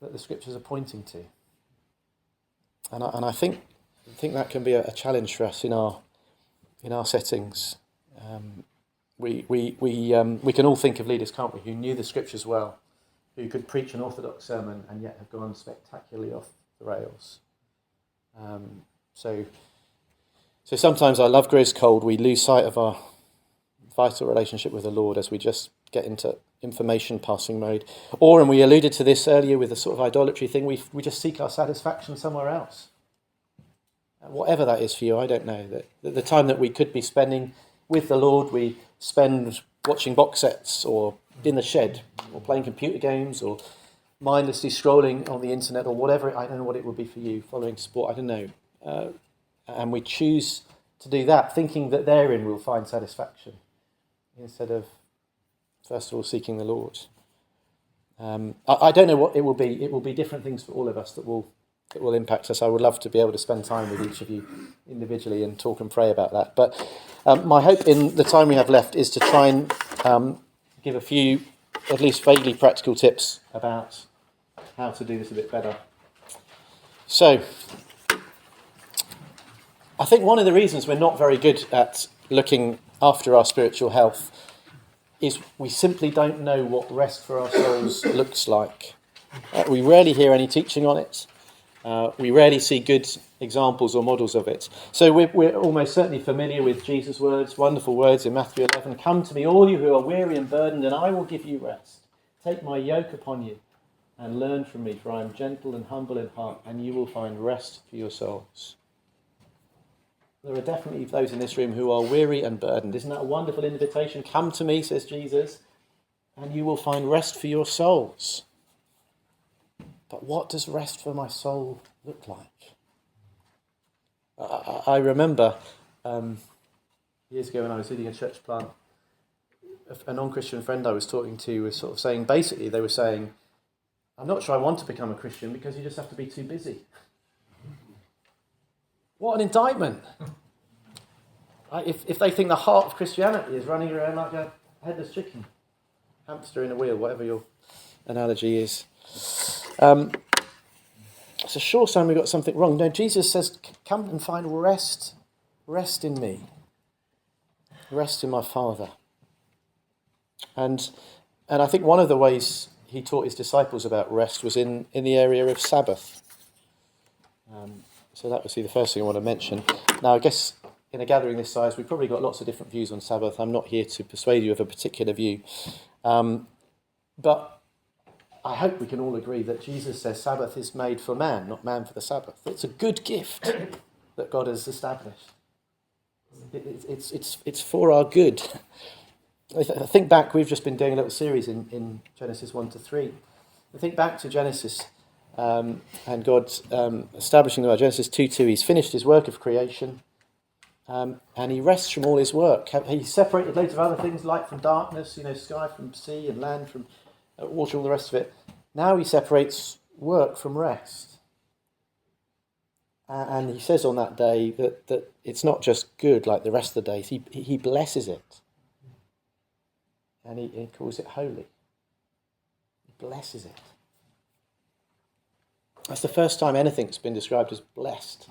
that the scriptures are pointing to. And I think that can be a challenge for us in our settings. We can all think of leaders, can't we, who knew the scriptures well, who could preach an orthodox sermon and yet have gone spectacularly off the rails. So sometimes our love grows cold. We lose sight of our vital relationship with the Lord as we just get into information passing mode. Or, and we alluded to this earlier with the sort of idolatry thing, we just seek our satisfaction somewhere else. Whatever that is for you, I don't know. The time that we could be spending with the Lord, we spend watching box sets or in the shed or playing computer games or mindlessly scrolling on the internet or whatever. I don't know what it would be for you, following sport, I don't know. And we choose to do that, thinking that therein we'll find satisfaction, instead of, first of all, seeking the Lord. I don't know what it will be. It will be different things for all of us that will impact us. I would love to be able to spend time with each of you individually and talk and pray about that. But my hope in the time we have left is to try and give a few, at least vaguely practical tips about how to do this a bit better. So, I think one of the reasons we're not very good at looking after our spiritual health is we simply don't know what rest for our souls looks like. We rarely hear any teaching on it. We rarely see good examples or models of it. So we're almost certainly familiar with Jesus' words, wonderful words in Matthew 11. Come to me, all you who are weary and burdened, and I will give you rest. Take my yoke upon you and learn from me, for I am gentle and humble in heart, and you will find rest for your souls. There are definitely those in this room who are weary and burdened. Isn't that a wonderful invitation? Come to me, says Jesus, and you will find rest for your souls. But what does rest for my soul look like? I remember years ago when I was leading a church plant, a non-Christian friend I was talking to was sort of saying, basically they were saying, I'm not sure I want to become a Christian because you just have to be too busy. What an indictment. If they think the heart of Christianity is running around like a headless chicken, hamster in a wheel, whatever your analogy is. So sure, son, we got something wrong. No, Jesus says, come and find rest. Rest in me. Rest in my Father. And I think one of the ways he taught his disciples about rest was in the area of Sabbath. So that would be the first thing I want to mention. Now, I guess in a gathering this size, we've probably got lots of different views on Sabbath. I'm not here to persuade you of a particular view. But I hope we can all agree that Jesus says Sabbath is made for man, not man for the Sabbath. It's a good gift that God has established. It's for our good. I think back, we've just been doing a little series in Genesis 1 to 3. I think back to Genesis and God establishing the world. Genesis 2:2, he's finished his work of creation and he rests from all his work. He separated loads of other things, light from darkness, sky from sea and land from water, all the rest of it. Now he separates work from rest. And he says on that day that it's not just good like the rest of the days. He blesses it. And he calls it holy. He blesses it. That's the first time anything's been described as blessed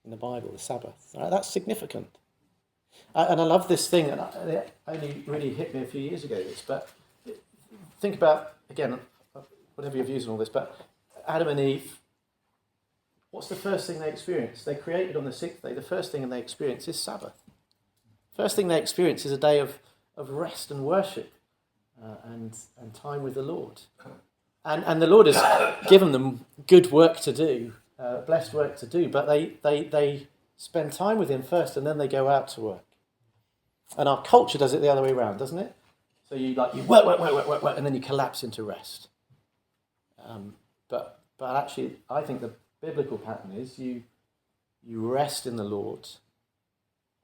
in the Bible, the Sabbath. Right? That's significant. And I love this thing, and it only really hit me a few years ago, but think about, again, whatever your views on all this, but Adam and Eve, what's the first thing they experience? They created on the sixth day. The first thing they experience is Sabbath. First thing they experience is a day of rest and worship and time with the Lord. And the Lord has given them good work to do, blessed work to do, but they spend time with him first and then they go out to work. And our culture does it the other way around, doesn't it? So you work, and then you collapse into rest. But actually, I think the biblical pattern is you rest in the Lord,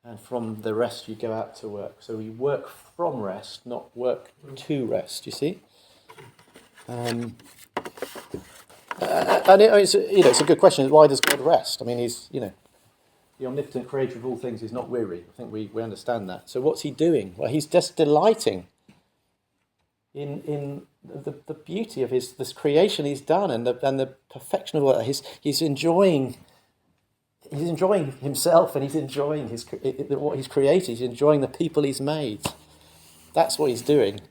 and from the rest you go out to work. So you work from rest, not work to rest. You see. And it's a good question. Why does God rest? I mean, he's the omnipotent creator of all things is not weary. I think we understand that. So what's he doing? Well, he's just delighting in the beauty of this creation he's done and the perfection of all that. He's enjoying himself, and he's enjoying what he's created. He's enjoying the people he's made. That's what he's doing.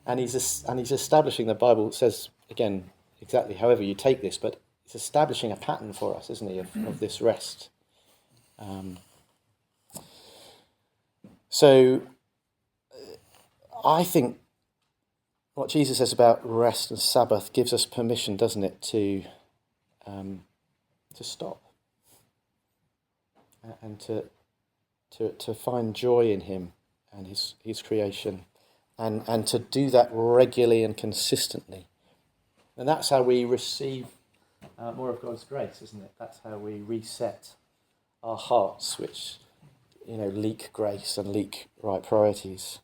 And he's establishing, the Bible says, again, exactly however you take this, but it's establishing a pattern for us, isn't he, of this rest. So I think what Jesus says about rest and Sabbath gives us permission, doesn't it, to stop and to find joy in him and his creation, and to do that regularly and consistently. And that's how we receive more of God's grace, isn't it? That's how we reset our hearts, which, leak grace and leak right priorities.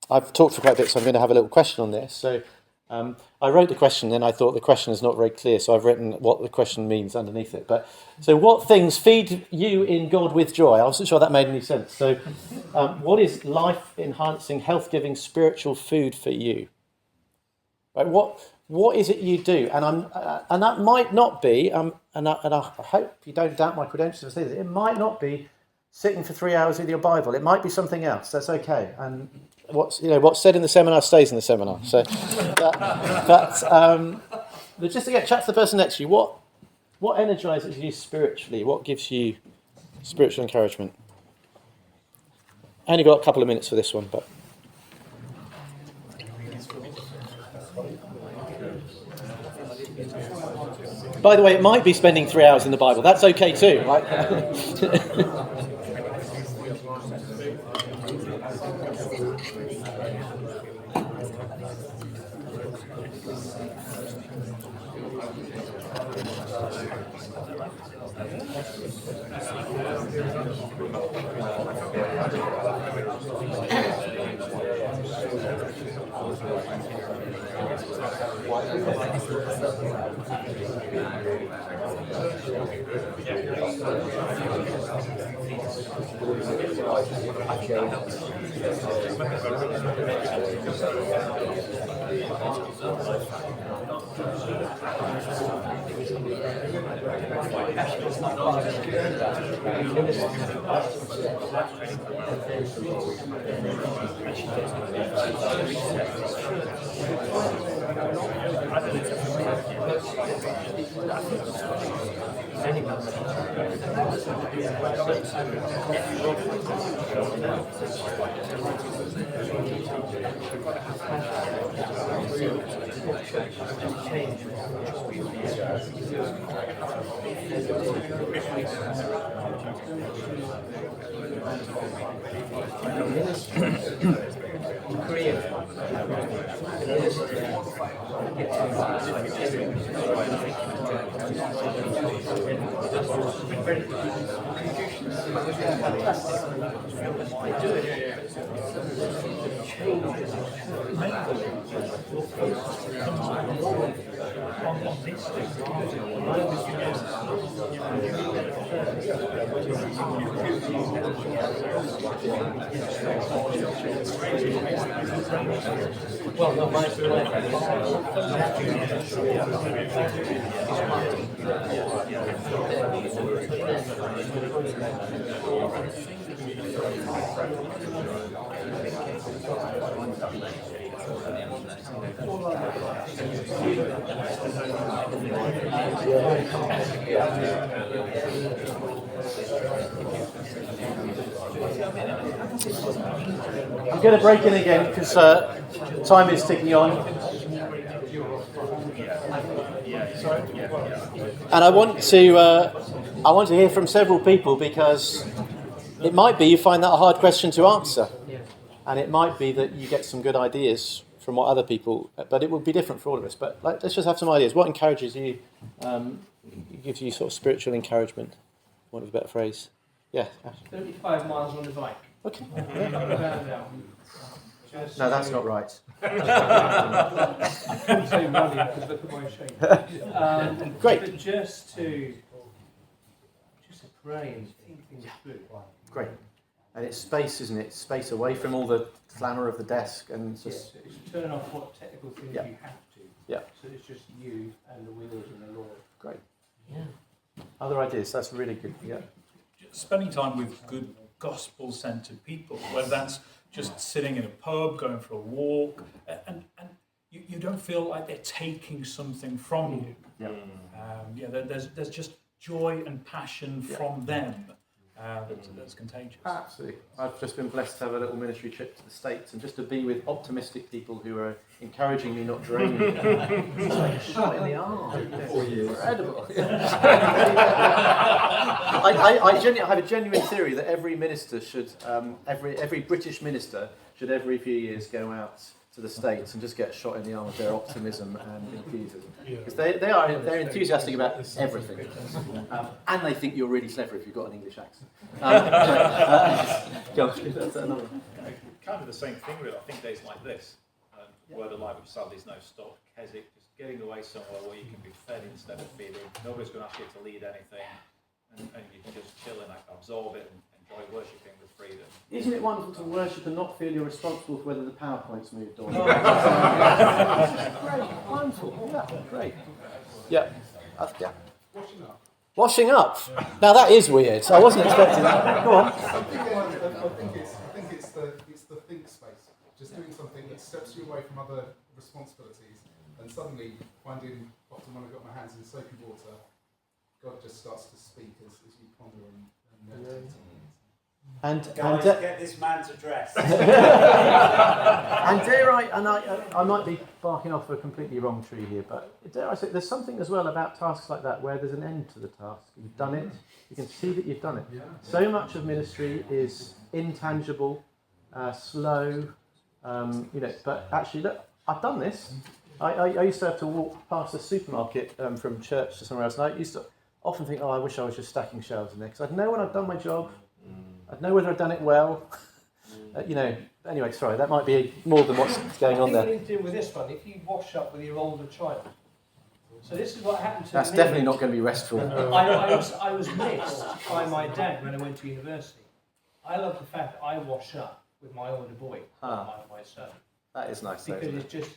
I've talked for quite a bit, so I'm going to have a little question on this. So I wrote the question, and I thought the question is not very clear, so I've written what the question means underneath it. So what things feed you in God with joy? I wasn't sure that made any sense. So what is life-enhancing, health-giving spiritual food for you? Right, what is it you do? And that might not be, and I hope you don't doubt my credentials to say this, it might not be sitting for 3 hours with your Bible. It might be something else. That's okay. And what's said in the seminar stays in the seminar. So, but just to chat to the person next to you, what energises you spiritually? What gives you spiritual encouragement? I only got a couple of minutes for this one, but. By the way, it might be spending 3 hours in the Bible. That's okay too, right? Well, no, my I'm going to break in again because time is ticking on. And I want to hear from several people because it might be you find that a hard question to answer. And it might be that you get some good ideas from what other people, but it would be different for all of us. But let's just have some ideas. What encourages you, gives you sort of spiritual encouragement, for want of a better phrase? Yeah. 35 miles on the bike. Okay. No, that's not right. I couldn't say running because look at my shape. Great. But just to pray and think things through. Great. And it's space, isn't it? Space away from all the clamour of the desk and just... Yes, it's turn off what technical things you have to. Yeah. So it's just you and the wheels and the Lord. Great. Yeah. Other ideas? That's really good. Yeah. Spending time with good gospel-centred people, whether that's just sitting in a pub, going for a walk, and you don't feel like they're taking something from you. Yeah. There's just joy and passion from them. that's contagious. Absolutely. I've just been blessed to have a little ministry trip to the States and just to be with optimistic people who are encouraging me, not draining me. It's like a shot in the arm. Incredible. I have a genuine theory that every minister should, every British minister should every few years go out to the States and just get shot in the arm with their optimism and enthusiasm. Because they're enthusiastic about everything. And they think you're really clever if you've got an English accent. That's another one. Kind of the same thing, really. I think days like this, Word Alive, which sadly is no stock, Keswick, just getting away somewhere where you can be fed instead of feeding. Nobody's going to ask you to lead anything, and you can just chill and absorb it and enjoy worshipping with freedom. Isn't it wonderful to worship and not feel you're responsible for whether the PowerPoint's moved or not? Great, wonderful, yeah, great. Yeah, yeah. Washing up. Now that is weird. I wasn't expecting that. Go on. I think it's the think space. Just doing something that steps you away from other responsibilities, and suddenly finding, often when I've got my hands in soapy water, God just starts to speak as you ponder and meditate on it. Guys, get this man to dress. And dare I might be barking off a completely wrong tree here, but dare I say, there's something as well about tasks like that where there's an end to the task. You've done it, you can see that you've done it. Yeah. So much of ministry is intangible, slow, but actually, look, I've done this. I used to have to walk past a supermarket from church to somewhere else, and I used to often think, I wish I was just stacking shelves in there, because I'd know when I've done my job. I'd know whether I've done it well. Anyway, sorry, that might be more than what's going on there. I think we need to deal with this one. If you wash up with your older child. So this is what happened to me. That's definitely not going to be restful. I was missed by my dad when I went to university. I love the fact that I wash up with my older boy, my son. That is nice, though, because isn't it's just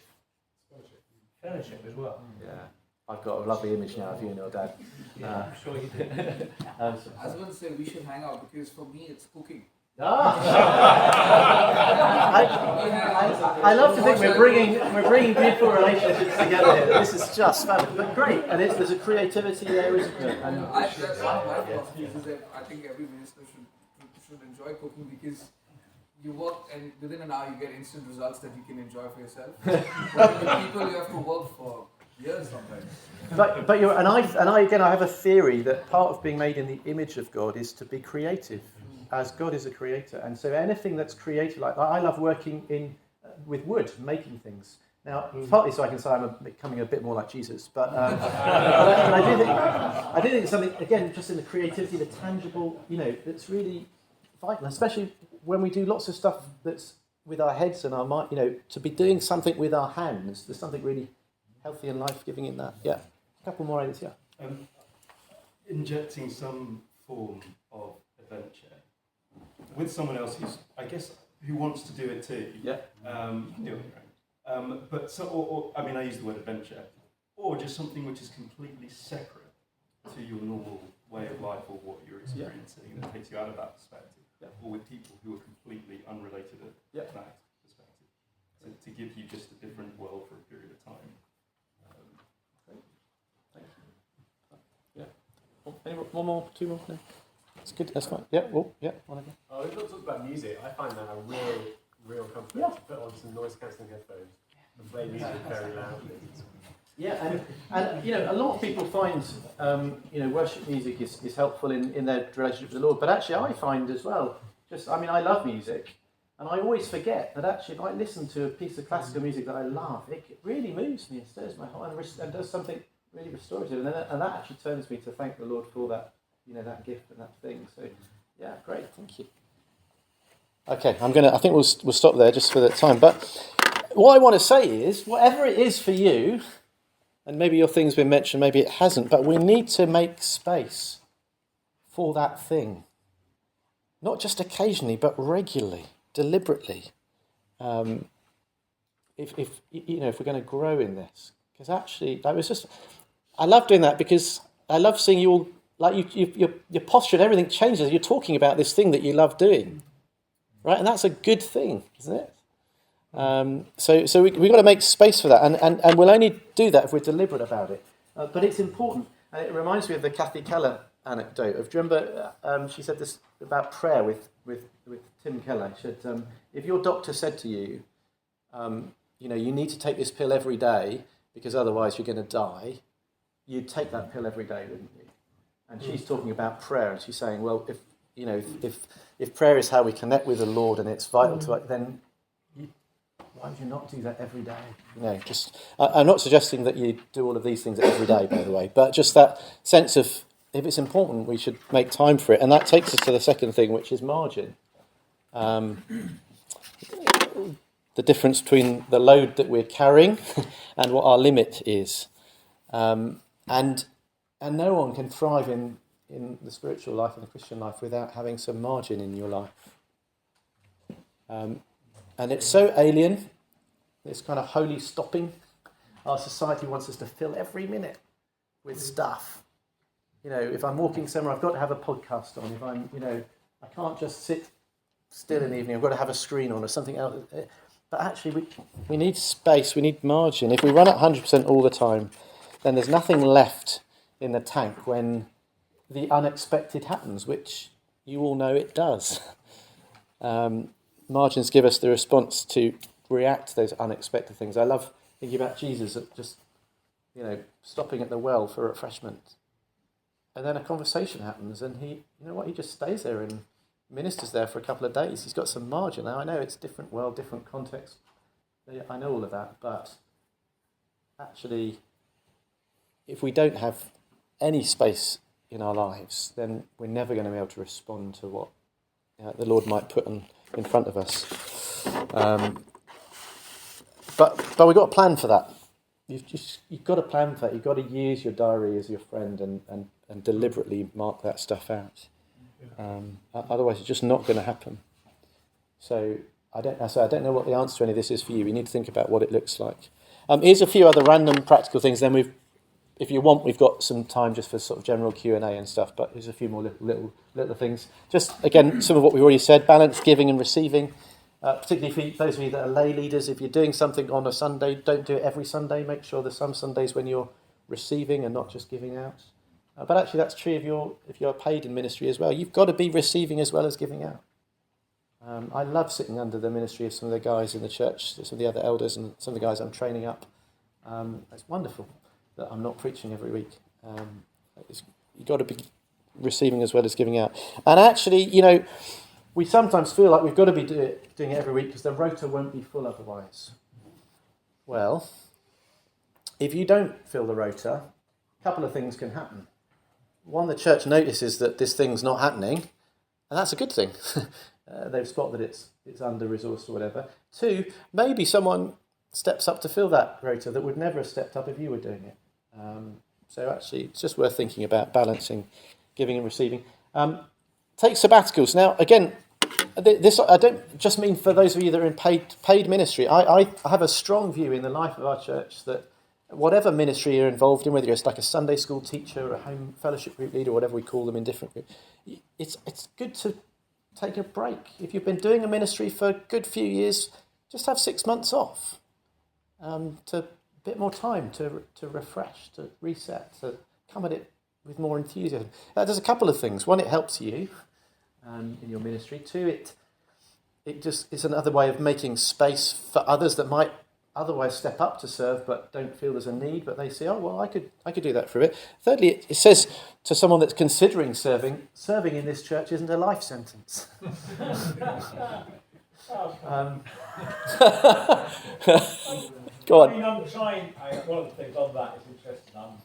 fellowship as well. Yeah. I've got a lovely image now of you and your dad. Yeah, I'm sure you do. I was going to say we should hang out because for me it's cooking. I love to think we're bringing beautiful relationships together here. This is just fabulous, but great. And there's a creativity there, isn't there? And That's one of my philosophies is that I think every minister should enjoy cooking because you work and within an hour you get instant results that you can enjoy for yourself. But with people you have to work for years sometimes. But I have a theory that part of being made in the image of God is to be creative, as God is a creator. And so anything that's created, like I love working with wood, making things. Now, partly so I can say I'm becoming a bit more like Jesus, but I do think it's something, again, just in the creativity, the tangible, that's really vital, especially when we do lots of stuff that's with our heads and our mind, to be doing something with our hands. There's something really healthy and life-giving in that. Yeah. A couple more ideas, yeah. Injecting some form of adventure with someone else who wants to do it too. Yeah. You can do it on your own. I use the word adventure, or just something which is completely separate to your normal way of life or what you're experiencing that takes you out of that perspective. Or with people who are completely unrelated to that perspective. To give you just a different world for a period of time. Thank you. Yeah. One more, two more? No? That's good, that's fine. Yeah, one again. We've not talked about music. I find that a real comfort to put on some noise cancelling headphones and play music very loudly. Yeah, and a lot of people find worship music is helpful in their relationship with the Lord, but actually I find as well, I love music, and I always forget that actually if I listen to a piece of classical music that I love, it really moves me and stirs my heart and does something really restorative, and that actually turns me to thank the Lord for that, that gift and that thing. So, yeah, great, thank you. Okay, I think we'll stop there just for the time, but what I want to say is, whatever it is for you, and maybe your thing's been mentioned, maybe it hasn't, but we need to make space for that thing. Not just occasionally, but regularly, deliberately. If we're going to grow in this, because actually, I love doing that because I love seeing you all, like your posture and everything changes. You're talking about this thing that you love doing, right? And that's a good thing, isn't it? So we've got to make space for that, and we'll only do that if we're deliberate about it. But it's important, and it reminds me of the Kathy Keller anecdote of, do you remember she said this about prayer with Tim Keller. She said, if your doctor said to you, you need to take this pill every day because otherwise you're going to die, you'd take that pill every day, wouldn't you? And she's talking about prayer, and she's saying, well, if prayer is how we connect with the Lord and it's vital to it, then why would you not do that every day? I'm not suggesting that you do all of these things every day, by the way, but just that sense of, if it's important, we should make time for it. And that takes us to the second thing, which is margin. The difference between the load that we're carrying and what our limit is. And no one can thrive in the spiritual life and the Christian life without having some margin in your life. And it's so alien, this kind of holy stopping. Our society wants us to fill every minute with stuff. If I'm walking somewhere, I've got to have a podcast on. If I'm, I can't just sit still in the evening. I've got to have a screen on or something else. But actually, we need space, we need margin. If we run at 100% all the time, then there's nothing left in the tank when the unexpected happens, which you all know it does. Margins give us the response to react to those unexpected things. I love thinking about Jesus just, stopping at the well for refreshment. And then a conversation happens and he just stays there and ministers there for a couple of days. He's got some margin. Now, I know it's different world, different context. I know all of that, but actually, if we don't have any space in our lives, then we're never going to be able to respond to what the Lord might put in front of us. But we've got a plan for that. You've got a plan for that. You've got to use your diary as your friend and deliberately mark that stuff out. Otherwise, it's just not going to happen. So I don't know what the answer to any of this is for you. We need to think about what it looks like. Here's a few other random practical things. Then if you want, we've got some time just for sort of general Q&A and stuff. But here's a few more little things. Just again, some of what we've already said: balance giving and receiving. Particularly for those of you that are lay leaders, if you're doing something on a Sunday, don't do it every Sunday. Make sure there's some Sundays when you're receiving and not just giving out. But actually, that's true if you're paid in ministry as well. You've got to be receiving as well as giving out. I love sitting under the ministry of some of the guys in the church, some of the other elders and some of the guys I'm training up. It's wonderful that I'm not preaching every week. You've got to be receiving as well as giving out. And actually, we sometimes feel like we've got to be doing it every week because the rota won't be full otherwise. Well, if you don't fill the rota, a couple of things can happen. One, the church notices that this thing's not happening, and that's a good thing. They've spotted that it's under-resourced or whatever. Two, maybe someone steps up to fill that rota that would never have stepped up if you were doing it. So actually, it's just worth thinking about balancing giving and receiving. Take sabbaticals. Now, again, this I don't just mean for those of you that are in paid ministry. I have a strong view in the life of our church that whatever ministry you're involved in, whether you're like a Sunday school teacher or a home fellowship group leader, whatever we call them in different groups, it's good to take a break. If you've been doing a ministry for a good few years, just have 6 months off. To a bit more time to refresh, to reset, to come at it with more enthusiasm. There's a couple of things. One, it helps you in your ministry. Two, it's another way of making space for others that might otherwise step up to serve but don't feel there's a need, but they say, oh, well, I could do that for a bit. Thirdly, it says to someone that's considering serving in this church isn't a life sentence. Go on. I mean, I'm trying. One of the things on that is interesting. I'm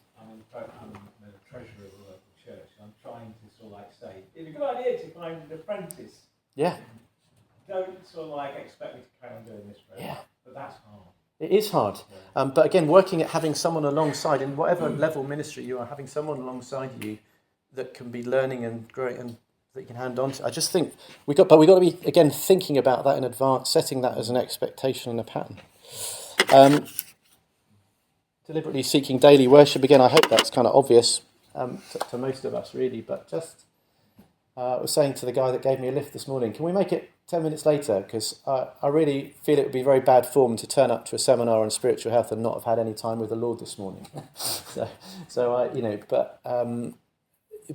the treasurer of a local church. And I'm trying to sort of like say, it's a good idea to find an apprentice. Yeah. Don't sort of like expect me to carry on doing this forever. Yeah. But that's hard. It is hard. Yeah. But again, working at having someone alongside, in whatever level ministry you are, having someone alongside you that can be learning and growing and that you can hand on to. I just think we've got to be, again, thinking about that in advance, setting that as an expectation and a pattern. Deliberately seeking daily worship. Again, I hope that's kind of obvious to most of us, really. But just, I was saying to the guy that gave me a lift this morning, can we make it 10 minutes later? Because I really feel it would be very bad form to turn up to a seminar on spiritual health and not have had any time with the Lord this morning.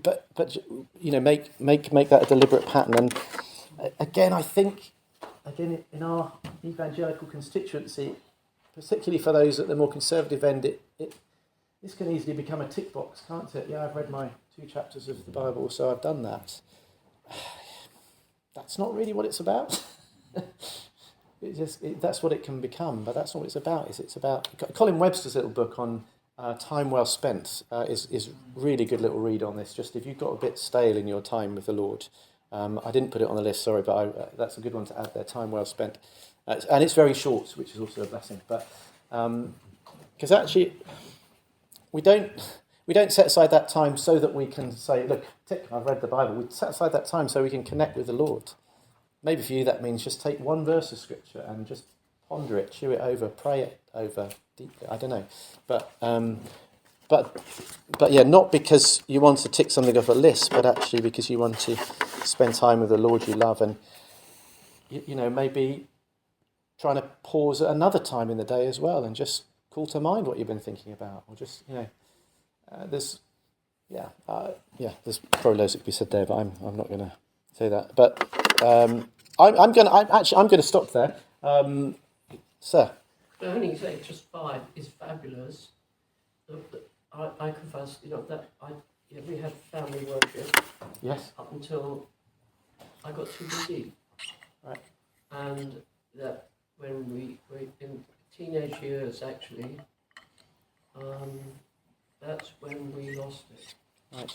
but you know, make that a deliberate pattern. And again, I think in our evangelical constituency, particularly for those at the more conservative end, this can easily become a tick box, can't it? Yeah, I've read my 2 chapters of the Bible, so I've done that. That's not really what it's about. That's what it can become, but that's not what it's about. It's about Colin Webster's little book on time well spent is really good little read on this. Just if you've got a bit stale in your time with the Lord, I didn't put it on the list, sorry, but that's a good one to add there. Time well spent, and it's very short, which is also a blessing. But because actually, we don't set aside that time so that we can say, look, tick, I've read the Bible. We set aside that time so we can connect with the Lord. Maybe for you that means just take one verse of Scripture and just ponder it, chew it over, pray it over deeply. I don't know, but yeah, not because you want to tick something off a list, but actually because you want to spend time with the Lord you love, and you know, maybe trying to pause at another time in the day as well, and just call to mind what you've been thinking about, or just there's probably loads that could be said there, but I'm not going to say that, but. I'm going to stop there, sir. I only say just 5 is fabulous. I confess, that we had family worship. Yes. Up until I got too busy. Right. And that when we were in teenage years, actually, that's when we lost it. Right.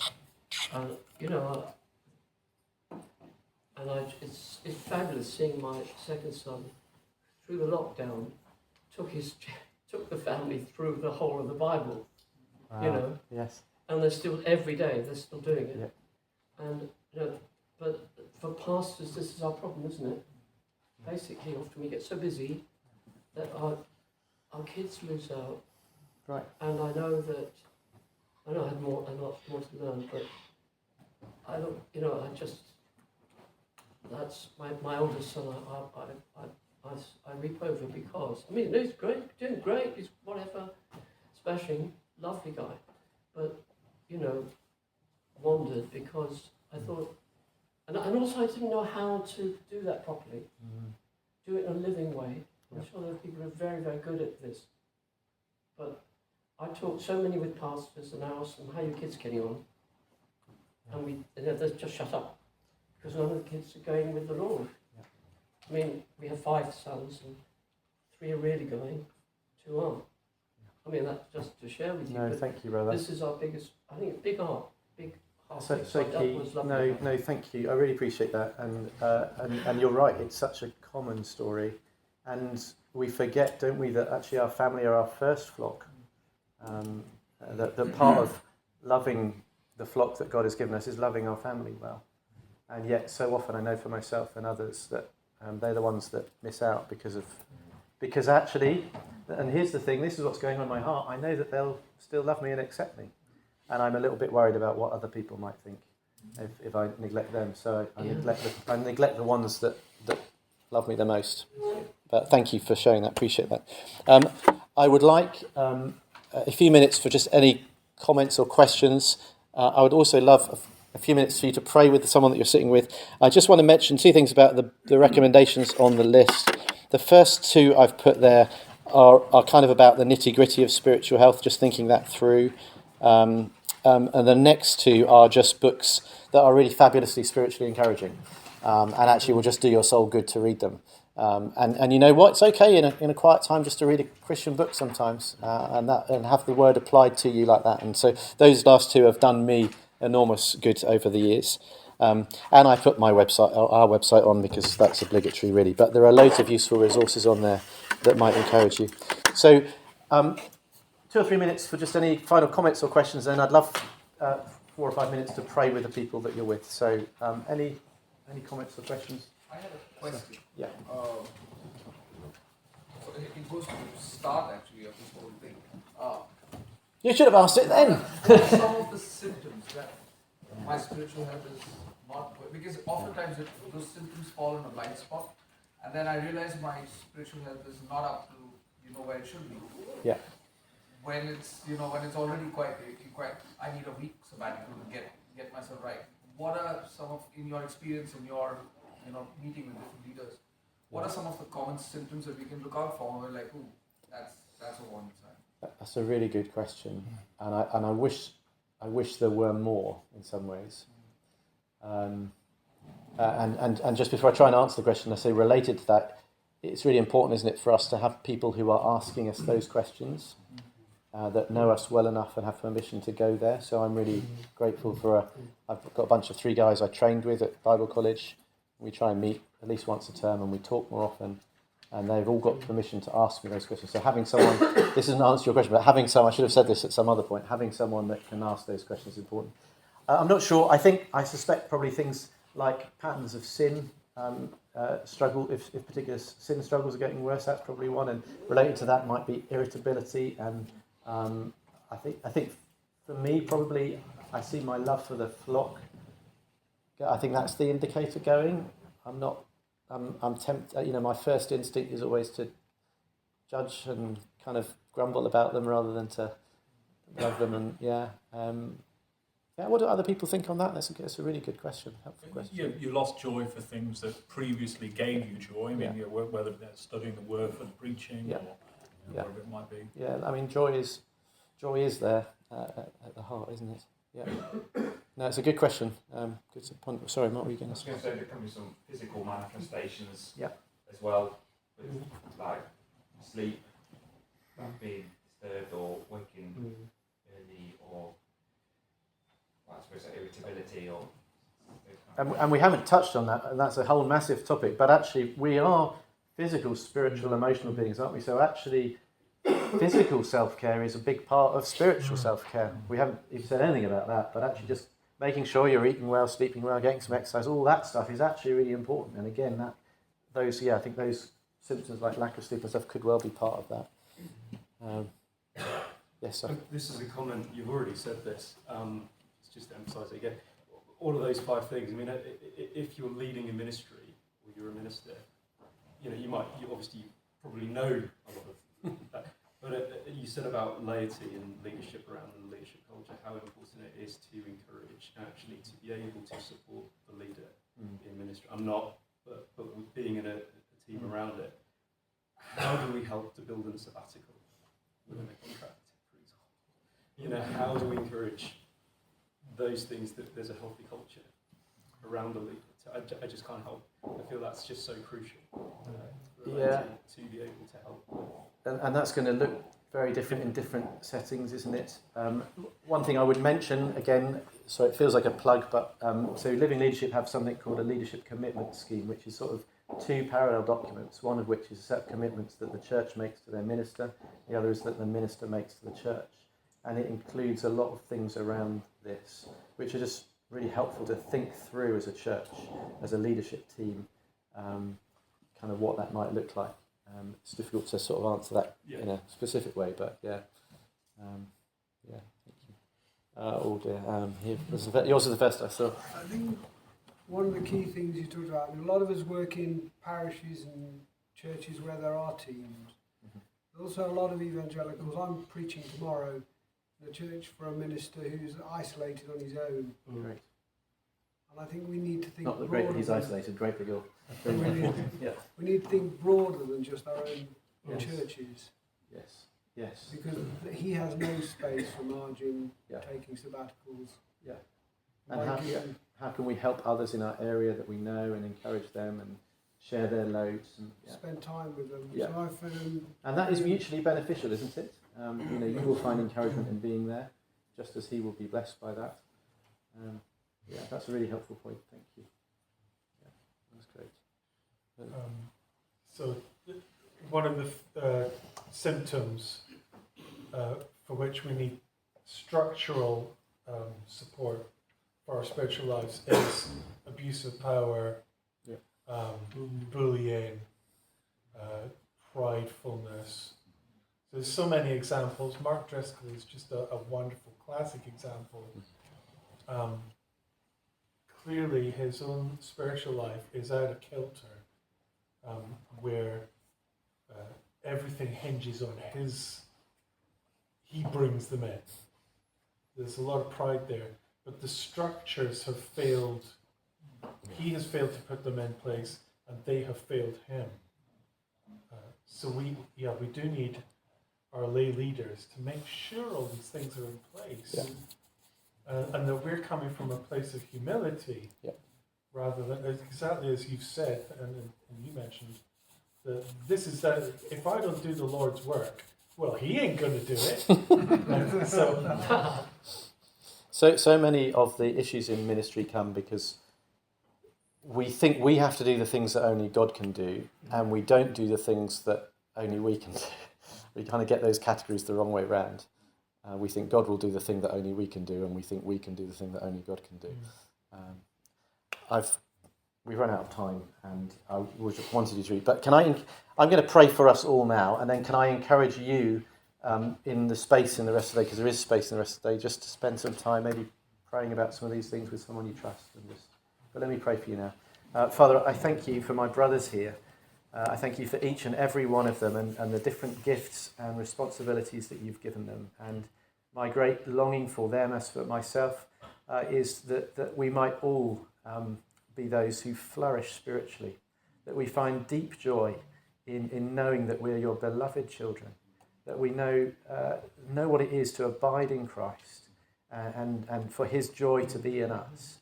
And it's fabulous seeing my second son through the lockdown took the family through the whole of the Bible, Yes. And they're still every day they're still doing it. Yeah. And but for pastors, this is our problem, isn't it? Basically, often we get so busy that our kids lose out. Right. And I know I had a lot more to learn, but I don't, that's my oldest son. I reap over because he's great, doing great. He's whatever, smashing, lovely guy, but wandered because I thought, and also I didn't know how to do that properly, do it in a living way. I'm sure there are people who are very, very good at this, but I talk so many with pastors and I ask them, how are your kids getting on? And they just shut up. Because none of the kids are going with the Lord. Yeah. We have 5 sons and 3 are really going, 2 aren't. That's just to share with you. No, thank you, brother. This is our biggest, I think, big heart. So key. No, thank you. I really appreciate that, and you're right. It's such a common story, and we forget, don't we, that actually our family are our first flock. That part of loving the flock that God has given us is loving our family well. And yet, so often, I know for myself and others that they're the ones that miss out because actually, and here's the thing, this is what's going on in my heart, I know that they'll still love me and accept me. And I'm a little bit worried about what other people might think if I neglect them. So I neglect the ones that love me the most. But thank you for sharing that, appreciate that. I would like a few minutes for just any comments or questions. I would also love a few minutes for you to pray with someone that you're sitting with. I just want to mention 2 things about the recommendations on the list. The first 2 I've put there are kind of about the nitty-gritty of spiritual health, just thinking that through. And the next 2 are just books that are really fabulously spiritually encouraging, and actually will just do your soul good to read them. And you know what? It's okay in a quiet time just to read a Christian book sometimes, and have the word applied to you like that. And so those last 2 have done me enormous good over the years. And I put our website on because that's obligatory really, but there are loads of useful resources on there that might encourage you. So 2 or 3 minutes for just any final comments or questions, and I'd love 4 or 5 minutes to pray with the people that you're with. So any comments or questions? I had a question. Yeah. So it goes to start actually of this whole thing. You should have asked it then. Some of the symptoms that my spiritual health is not, because oftentimes those symptoms fall in a blind spot, and then I realize my spiritual health is not up to where it should be. Yeah. When it's when it's already quite I need a week sabbatical to get get myself right. What are some of, in your experience, in your meeting with different leaders, what are some of the common symptoms that we can look out for? And we're like, ooh, that's a warning sign. That's a really good question, and I wish there were more in some ways. And just before I try and answer the question, I say related to that, it's really important, isn't it, for us to have people who are asking us those questions, that know us well enough and have permission to go there. So I'm really grateful for I've got a bunch of 3 guys I trained with at Bible College. We try and meet at least once a term, and we talk more often. And they've all got permission to ask me those questions. So having someone, this doesn't answer your question, but having someone, I should have said this at some other point, having someone that can ask those questions is important. I'm not sure, I suspect probably things like patterns of sin, struggle, if particular sin struggles are getting worse, that's probably one. And related to that might be irritability. And I think for me, probably, I see my love for the flock. I think that's the indicator going. I'm tempted, my first instinct is always to judge and kind of grumble about them rather than to love them. And what do other people think on that? That's a really good question, helpful question. You lost joy for things that previously gave you joy. I mean, whether that's studying the word for the preaching or whatever it might be. Yeah, I mean, joy is there at the heart, isn't it? Yeah. No, it's a good question. Good point. Sorry, Mark, were you going to say? I was going to say there can be some physical manifestations as well, with like sleep, being disturbed or waking early, or I suppose irritability, or. And we haven't touched on that, and that's a whole massive topic. But actually, we are physical, spiritual, emotional beings, aren't we? So actually, physical self-care is a big part of spiritual self-care. We haven't even said anything about that, but actually just making sure you're eating well, sleeping well, getting some exercise, all that stuff is actually really important. And again, I think those symptoms like lack of sleep and stuff could well be part of that. Yes, sir. This is a comment, you've already said this, it's just to emphasise it again. All of those 5 things, I mean, if you're leading a ministry, or you're a minister, you obviously probably know a lot of that. But you said about laity and leadership around the leadership culture, how important it is to encourage, actually, to be able to support the leader in ministry. I'm not, but with being in a team around it, how do we help to build in a sabbatical within a contract, for example? How do we encourage those things, that there's a healthy culture around the leader? I just can't help. I feel that's just so crucial to be able to help. And that's going to look very different in different settings, isn't it? One thing I would mention, again, so it feels like a plug, but so Living Leadership have something called a leadership commitment scheme, which is sort of 2 parallel documents, one of which is a set of commitments that the church makes to their minister, the other is that the minister makes to the church. And it includes a lot of things around this, which are just really helpful to think through as a church, as a leadership team, kind of what that might look like. It's difficult to sort of answer that in a specific way, but thank you. Yours is the first I saw. I think one of the key things you talked about, a lot of us work in parishes and churches where there are teams. Also a lot of evangelicals. I'm preaching tomorrow in a church for a minister who's isolated on his own. Great. And I think we need to think Not the broader. great that he's isolated, great big ill. We need to think broader than just our own churches. Yes. Because he has no space for margin, taking sabbaticals. Yeah. And how can we help others in our area that we know and encourage them and share their loads and spend time with them. Yeah. So I found, and that is mutually beneficial, isn't it? You will find encouragement in being there, just as he will be blessed by that. That's a really helpful point. Thank you. Yeah, that's great. So one of the symptoms for which we need structural support for our spiritual lives is abuse of power, bullying, pridefulness. There's so many examples. Mark Driscoll is just a wonderful classic example. Clearly his own spiritual life is out of kilter, where everything hinges on he brings them in. There's a lot of pride there. but the structures have failed. He has failed to put them in place, and they have failed him. So we do need our lay leaders to make sure all these things are in place, and that we're coming from a place of humility, rather than exactly as you've said, and you mentioned that this is that if I don't do the Lord's work, well, He ain't going to do it. So many of the issues in ministry come because we think we have to do the things that only God can do, and we don't do the things that only we can do. We kind of get those categories the wrong way round. We think God will do the thing that only we can do, and we think we can do the thing that only God can do. We've run out of time, and I wanted you to read. But I'm going to pray for us all now, and then can I encourage you in the space in the rest of the day, because there is space in the rest of the day, just to spend some time maybe praying about some of these things with someone you trust. But let me pray for you now. Father, I thank you for my brothers here. I thank you for each and every one of them and the different gifts and responsibilities that you've given them. And my great longing for them, as for myself, is that we might all be those who flourish spiritually, that we find deep joy in knowing that we're your beloved children, that we know what it is to abide in Christ and for his joy to be in us.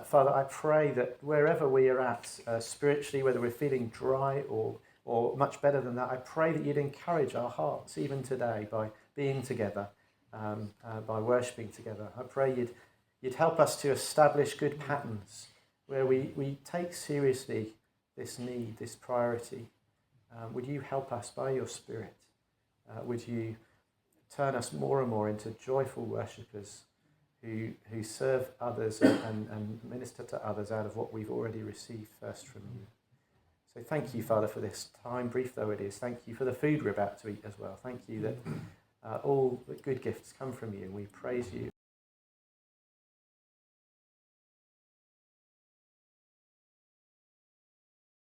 Father, I pray that wherever we are at spiritually, whether we're feeling dry or much better than that, I pray that you'd encourage our hearts even today by being together, by worshipping together. I pray you'd help us to establish good patterns where we take seriously this need, this priority. Would you help us by your Spirit? Would you turn us more and more into joyful worshippers who serve others and minister to others out of what we've already received first from you. So thank you, Father, for this time, brief though it is. Thank you for the food we're about to eat as well. Thank you that all the good gifts come from you, and we praise you